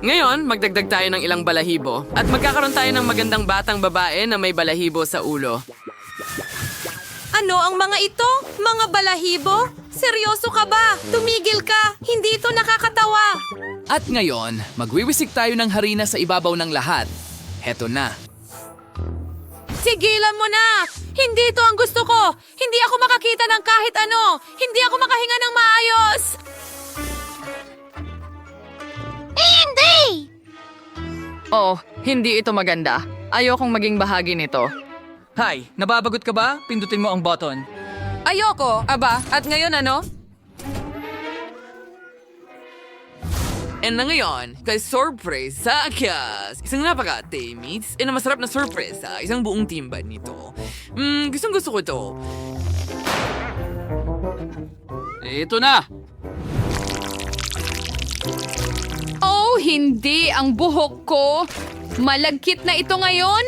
Ngayon, magdagdag tayo ng ilang balahibo at magkakaroon tayo ng magandang batang babae na may balahibo sa ulo. Ano ang mga ito? Mga balahibo? Seryoso ka ba? Tumigil ka. Hindi ito nakakatawa. At ngayon, magwiwisik tayo ng harina sa ibabaw ng lahat. Heto na. Tigilan mo na! Hindi ito ang gusto ko! Hindi ako makakita ng kahit ano! Hindi ako makahinga ng maayos! Oh, hindi ito maganda. Ayokong maging bahagi nito. Hi, nababagot ka ba? Pindutin mo ang button. Ayoko! Aba, at ngayon ano? And na ngayon, kay surprise sa akyas! Isang napaka-tamis na masarap na sorpresa, isang buong timba nito. Gustong gusto ko ito. Ito na! Oh, hindi! Ang buhok ko! Malagkit na ito ngayon?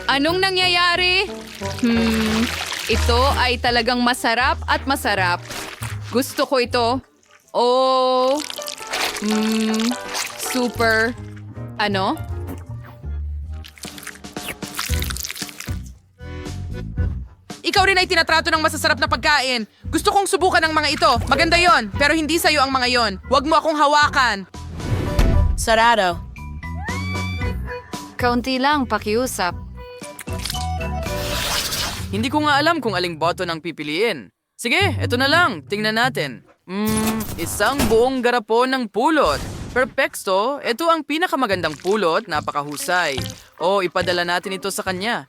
Anong nangyayari? Ito ay talagang masarap at masarap. Gusto ko ito. Oh, super. Ano? Ikaw rin ay tinatrato ng masasarap na pagkain. Gusto kong subukan ang mga ito. Maganda yon, pero hindi sa'yo ang mga yon. Huwag mo akong hawakan. Sarado. Kaunti lang, pakiusap. Hindi ko nga alam kung aling button ang pipiliin. Sige, eto na lang. Tingnan natin. Isang buong garapon ng pulot. Perfecto, ito ang pinakamagandang pulot, napakahusay. O, ipadala natin ito sa kanya.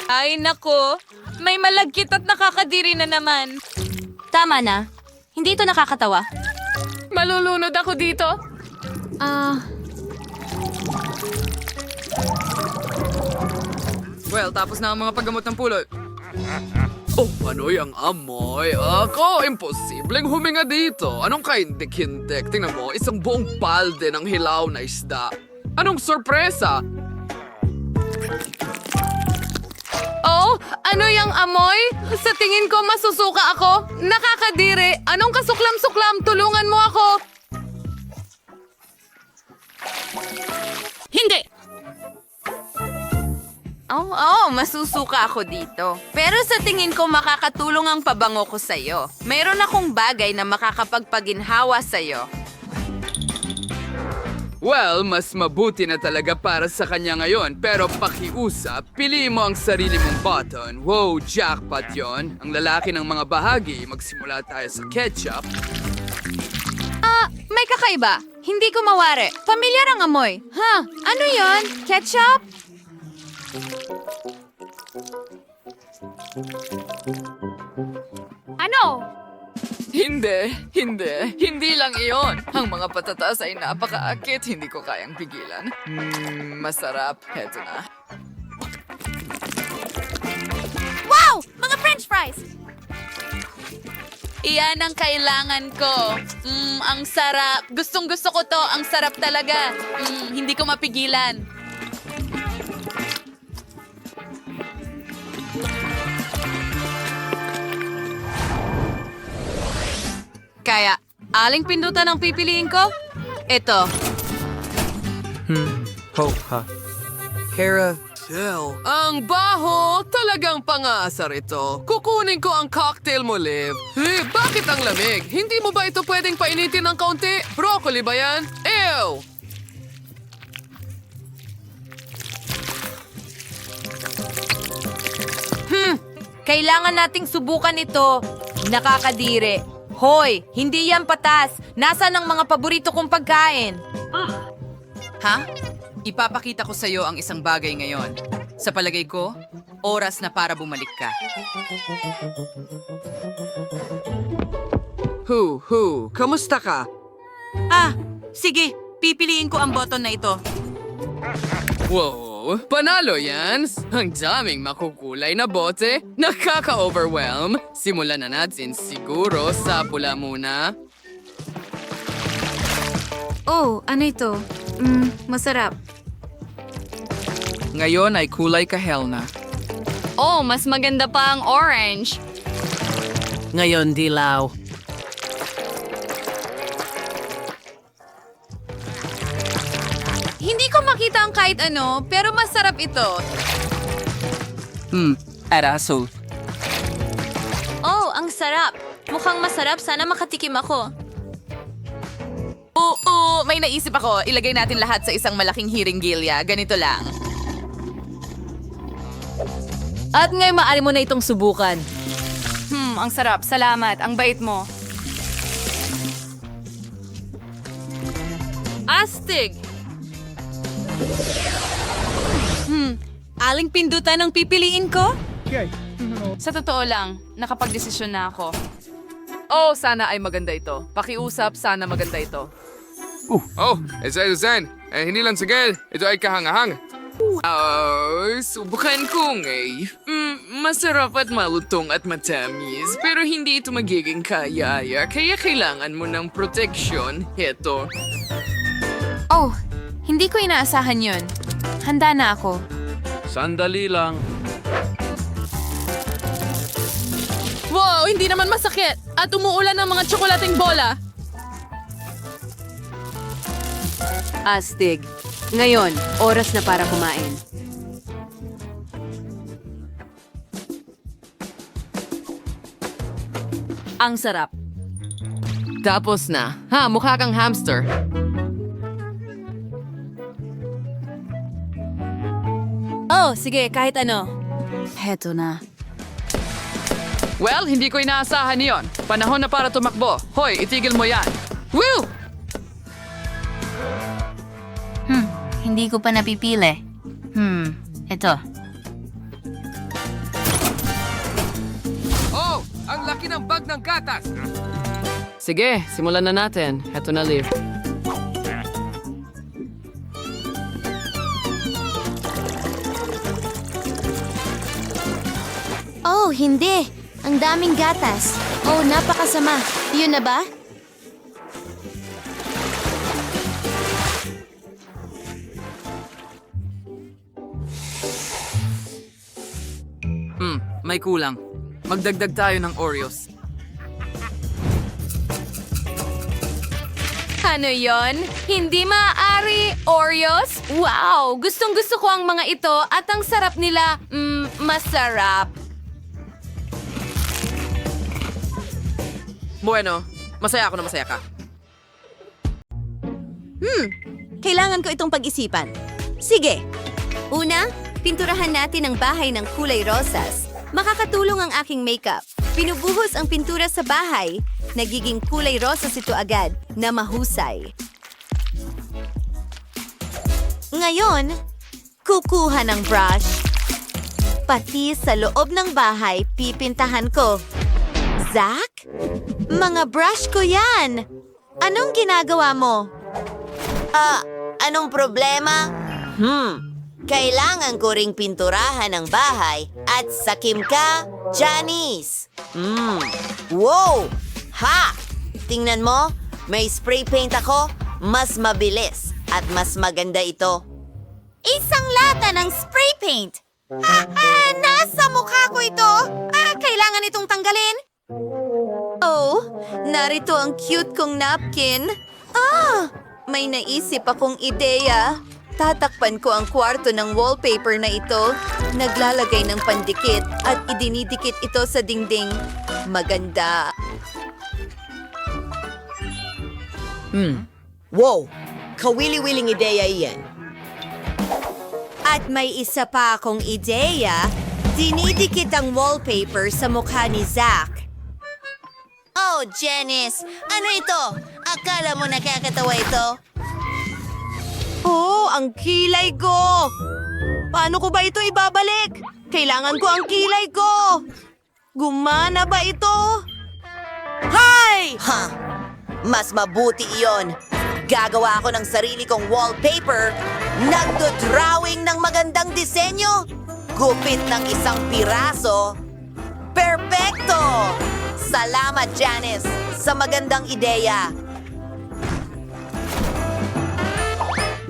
Ay, nako. May malagkit at nakakadiri na naman. Tama na. Hindi ito nakakatawa. Malulunod ako dito. Well, tapos na ang mga paggamot ng pulot. Oh, ano yung amoy? Ako, imposibleng huminga dito. Anong kaindik-hindik? Tingnan mo, isang buong balde ng hilaw na isda. Anong sorpresa? Oh, ano yung amoy? Sa tingin ko masusuka ako. Nakakadiri. Anong kasuklam-suklam? Tulungan mo ako. Hindi! Oo, masusuka ako dito. Pero sa tingin ko makakatulong ang pabango ko sa'yo. Mayroon akong bagay na makakapagpaginhawa sa'yo. Well, mas mabuti na talaga para sa kanya ngayon. Pero pakiusap, piliin mo ang sarili mong button. Wow, jackpot yon. Ang lalaki ng mga bahagi, magsimula tayo sa ketchup. May kakaiba. Hindi ko mawari. Pamilyar ang amoy. Ano yon? Ketchup? Ano? Hindi lang iyon. Ang mga patatas ay napakaakit, hindi ko kayang pigilan. Masarap. Heto na. Wow! Mga french fries! Iyan ang kailangan ko. Ang sarap. Gustong gusto ko to. Ang sarap talaga. Hindi ko mapigilan. Kaya, aling pindutan ang pipiliin ko? Ito. Ang baho! Talagang pangaasar ito. Kukunin ko ang cocktail mo, Liv. Bakit ang lamig? Hindi mo ba ito pwedeng painitin ng kaunti? Broccoli ba yan? Ew! Kailangan nating subukan ito. Nakakadiri. Hoy, hindi yan patas. Nasaan ang mga paborito kong pagkain? Ha? Ipapakita ko sa'yo ang isang bagay ngayon. Sa palagay ko, oras na para bumalik ka. Kamusta ka? Sige, pipiliin ko ang button na ito. Wow, panalo yan! Ang daming makukulay na bote. Nakaka-overwhelm. Simulan na natin siguro sa pula muna. Oh, ano ito? Masarap. Ngayon ay kulay kahel na. Oh, mas maganda pa ang orange. Ngayon, dilaw. Hindi ko makita ang kahit ano, pero masarap ito. Araso. Oh, ang sarap. Mukhang masarap. Sana makatikim ako. Oo, may naisip ako. Ilagay natin lahat sa isang malaking hiringgilya. Ganito lang. At ngayon maaari mo na itong subukan. Ang sarap. Salamat. Ang bait mo. Astig! Aling pindutan ang pipiliin ko? Sa totoo lang, nakapagdesisyon na ako. Oh, sana ay maganda ito. Pakiusap, sana maganda ito. Oh, Zen. Hindi lang sige. Ito ay kahangahang. Subukan ko masarap at malutong at matamis. Pero hindi ito magiging kaya kailangan mo ng proteksyon. Heto. Oh, hindi ko inaasahan yun. Handa na ako. Sandali lang. Wow, hindi naman masakit. At umuulan ng mga tsokolating bola. Astig. Ngayon, oras na para kumain. Ang sarap. Tapos na. Mukha kang hamster. Oh, sige, kahit ano. Heto na. Well, hindi ko inaasahan yon. Panahon na para tumakbo. Hoy, itigil mo yan. Woo! Hindi ko pa napipili. Ito. Oh, ang laki ng bag ng gatas. Sige, simulan na natin. Heto na, Liv. Oh, hindi. Ang daming gatas. Oh, napakasama. Yun na ba? May kulang. Magdagdag tayo ng Oreos. Ano yon? Hindi maaari, Oreos? Wow! Gustong-gusto ko ang mga ito at ang sarap nila. Masarap. Bueno, masaya ako na masaya ka. Kailangan ko itong pag-isipan. Sige. Una, pinturahan natin ang bahay ng kulay rosas. Makakatulong ang aking makeup. Pinubuhos ang pintura sa bahay. Nagiging kulay rosas ito agad na mahusay. Ngayon, kukuha ng brush. Pati sa loob ng bahay, pipintahan ko. Zach? Mga brush ko yan! Anong ginagawa mo? Anong problema? Kailangan ko ring pinturahan ang bahay at sakim ka, Janice. Wow! Ha! Tingnan mo, may spray paint ako, mas mabilis at mas maganda ito. Isang lata ng spray paint! Nasa mukha ko ito! Kailangan itong tanggalin? Oh, narito ang cute kong napkin. May naisip akong ideya. Tatakpan ko ang kwarto ng wallpaper na ito, naglalagay ng pandikit at idinidikit ito sa dingding. Maganda. Wow! Kawili-wiling ideya iyan. At may isa pa akong ideya, dinidikit ang wallpaper sa mukha ni Zach. Oh, Janice! Ano ito? Akala mo nakakatawa ito? Oh, ang kilay ko! Paano ko ba ito ibabalik? Kailangan ko ang kilay ko! Gumana ba ito? Hay! Mas mabuti iyon. Gagawa ako ng sarili kong wallpaper. Nagdodrawing ng magandang disenyo. Gupit ng isang piraso. Perpekto! Salamat, Janice, sa magandang ideya.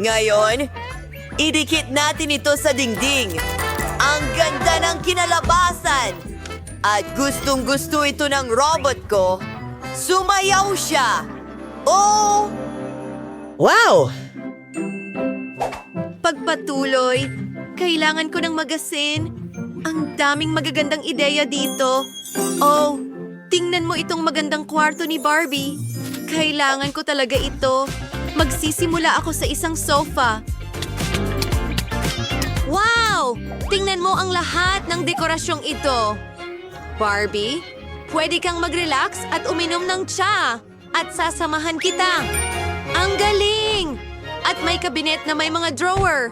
Ngayon, idikit natin ito sa dingding. Ang ganda ng kinalabasan! At gustong-gusto ito ng robot ko. Sumayaw siya! Oh! Wow! Pagpatuloy, kailangan ko ng magasin. Ang daming magagandang ideya dito. Oh, tingnan mo itong magandang kwarto ni Barbie. Kailangan ko talaga ito. Magsisimula ako sa isang sofa. Wow! Tingnan mo ang lahat ng dekorasyong ito. Barbie, pwede kang mag-relax at uminom ng tsa. At sasamahan kita. Ang galing! At may kabinet na may mga drawer.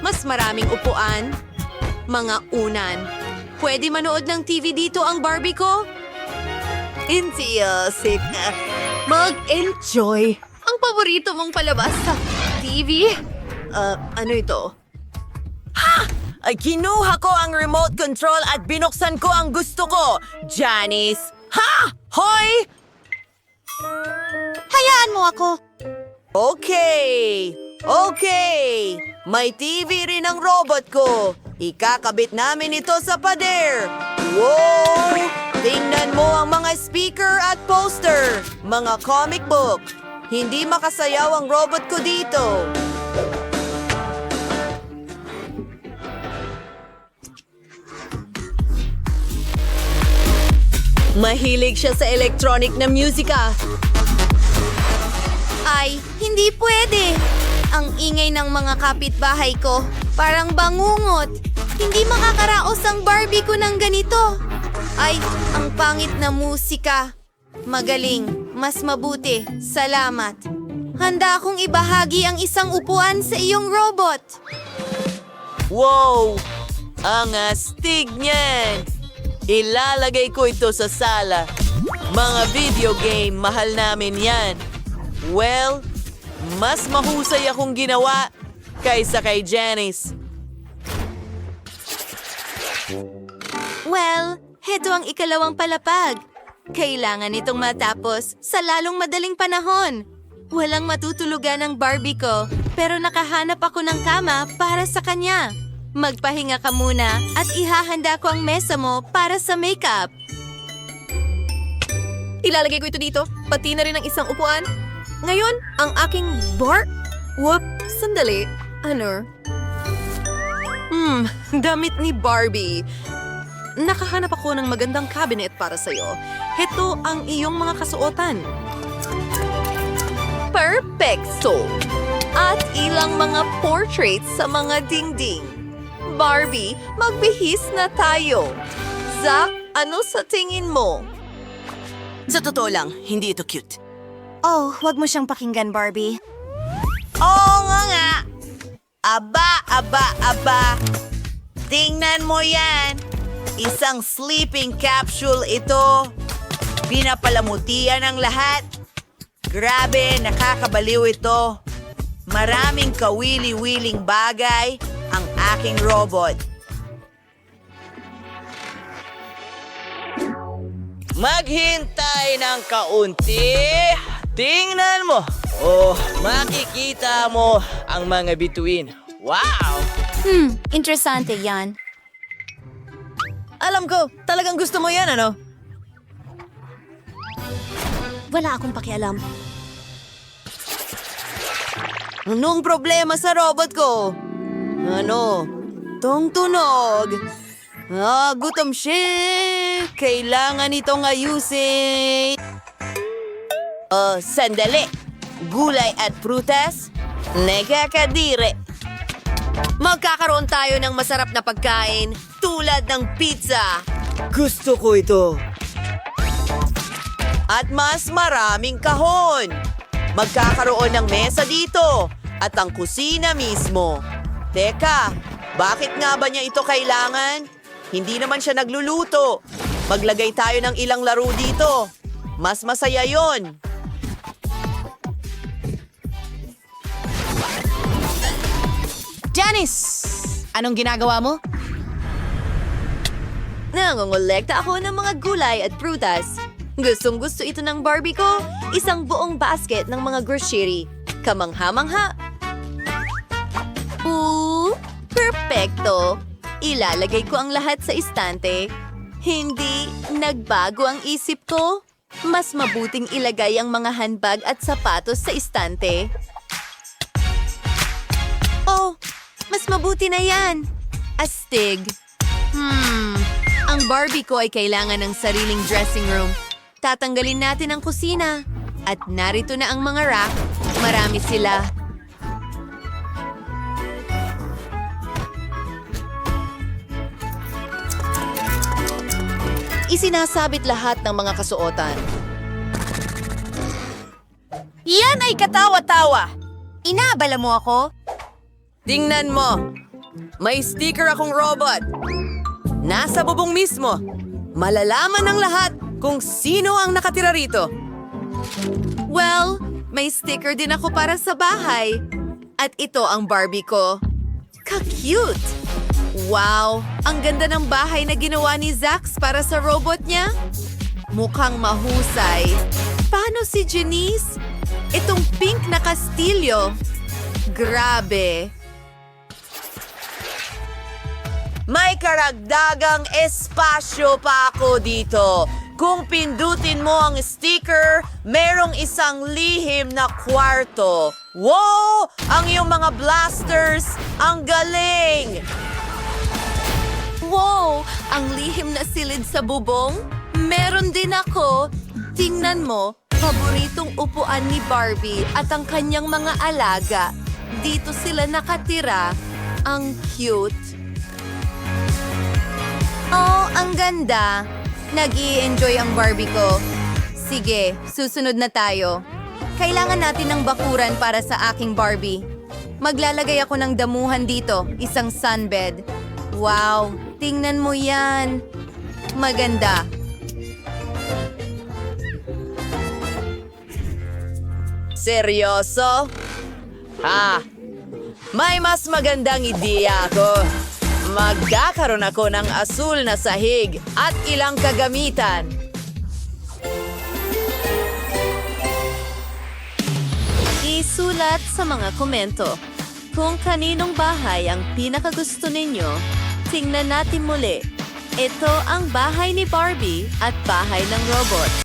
Mas maraming upuan. Mga unan. Pwede manood ng TV dito ang Barbie ko? Hindi, mag-enjoy. Ang paborito mong palabas sa TV? Ano ito? Ha! Ay, kinuha ko ang remote control at binuksan ko ang gusto ko. Janice! Ha! Hoy! Hayaan mo ako. Okay. Okay. May TV rin ang robot ko. Ikakabit namin ito sa pader. Wow! Tingnan mo ang mga speaker at poster. Mga comic book. Hindi makasayaw ang robot ko dito. Mahilig siya sa electronic na musika. Ay, hindi pwede. Ang ingay ng mga kapitbahay ko. Parang bangungot. Hindi makakaraos ang Barbie ko ng ganito. Ay, ang pangit na musika. Magaling. Mas mabuti. Salamat. Handa akong ibahagi ang isang upuan sa iyong robot. Wow! Ang astig niyan! Ilalagay ko ito sa sala. Mga video game, mahal namin yan. Well, mas mahusay akong ginawa kaysa kay Janice. Well, heto ang ikalawang palapag. Kailangan itong matapos sa lalong madaling panahon. Walang matutulugan ang Barbie ko, pero nakahanap ako ng kama para sa kanya. Magpahinga ka muna at ihahanda ko ang mesa mo para sa makeup. Ilalagay ko ito dito, pati na rin ang isang upuan. Ngayon, ang aking Whoop, sandali. Ano? Damit ni Barbie. Nakahanap ako ng magandang cabinet para sa'yo. Heto ang iyong mga kasuotan. Perfecto! At ilang mga portraits sa mga dingding. Barbie, magbihis na tayo. Zack, ano sa tingin mo? Sa totoo lang, hindi ito cute. Oh, wag mo siyang pakinggan, Barbie. Oo nga! Aba! Tingnan mo yan! Isang sleeping capsule ito. Pinapalamutian ang lahat. Grabe, nakakabaliw ito. Maraming kawili-wiling bagay ang aking robot. Maghintay ng kaunti. Tingnan mo. Oh, makikita mo ang mga bituin. Wow! Interesante yan. Alam ko, talagang gusto mo yan, ano? Wala akong pakialam. Anong problema sa robot ko? Ano? Tong tunog. Gutom siya. Kailangan itong ayusin. Sandali. Gulay at prutas? Nakakadire. Magkakaroon tayo ng masarap na pagkain tulad ng pizza. Gusto ko ito. At mas maraming kahon. Magkakaroon ng mesa dito at ang kusina mismo. Teka, bakit nga ba niya ito kailangan? Hindi naman siya nagluluto. Maglagay tayo ng ilang laro dito. Mas masaya yon. Janice! Anong ginagawa mo? Nangongolekta ako ng mga gulay at prutas. Gustong-gusto ito ng Barbie ko. Isang buong basket ng mga grocery. Kamangha-mangha. Perfecto! Ilalagay ko ang lahat sa istante. Hindi nagbago ang isip ko. Mas mabuting ilagay ang mga handbag at sapatos sa istante. Oh, mas mabuti na yan. Astig. Ang Barbie ko ay kailangan ng sariling dressing room. Tatanggalin natin ang kusina. At narito na ang mga rack. Marami sila. Isinasabit lahat ng mga kasuotan. Yan ay katawa-tawa! Inaabala mo ako? Tingnan mo! May sticker akong robot. Nasa bubong mismo. Malalaman ng lahat kung sino ang nakatira rito. Well, may sticker din ako para sa bahay. At ito ang Barbie ko. Ka-cute! Wow! Ang ganda ng bahay na ginawa ni Zax para sa robot niya. Mukhang mahusay. Paano si Janice? Itong pink na kastilyo. Grabe! May karagdagang espasyo pa ako dito. Kung pindutin mo ang sticker, merong isang lihim na kwarto. Wow! Ang iyong mga blasters, ang galing! Wow! Ang lihim na silid sa bubong? Meron din ako. Tingnan mo, paboritong upuan ni Barbie at ang kanyang mga alaga. Dito sila nakatira. Ang cute. Oh, ang ganda. Nag-i-enjoy ang Barbie ko. Sige, susunod na tayo. Kailangan natin ng bakuran para sa aking Barbie. Maglalagay ako ng damuhan dito, isang sunbed. Wow, tingnan mo yan. Maganda. Seryoso? Ha? May mas magandang ideya ako. Magkakaroon ako ng asul na sahig at ilang kagamitan. Isulat sa mga komento kung kaninong bahay ang pinakagusto ninyo. Tingnan natin muli. Ito ang bahay ni Barbie at bahay ng robot.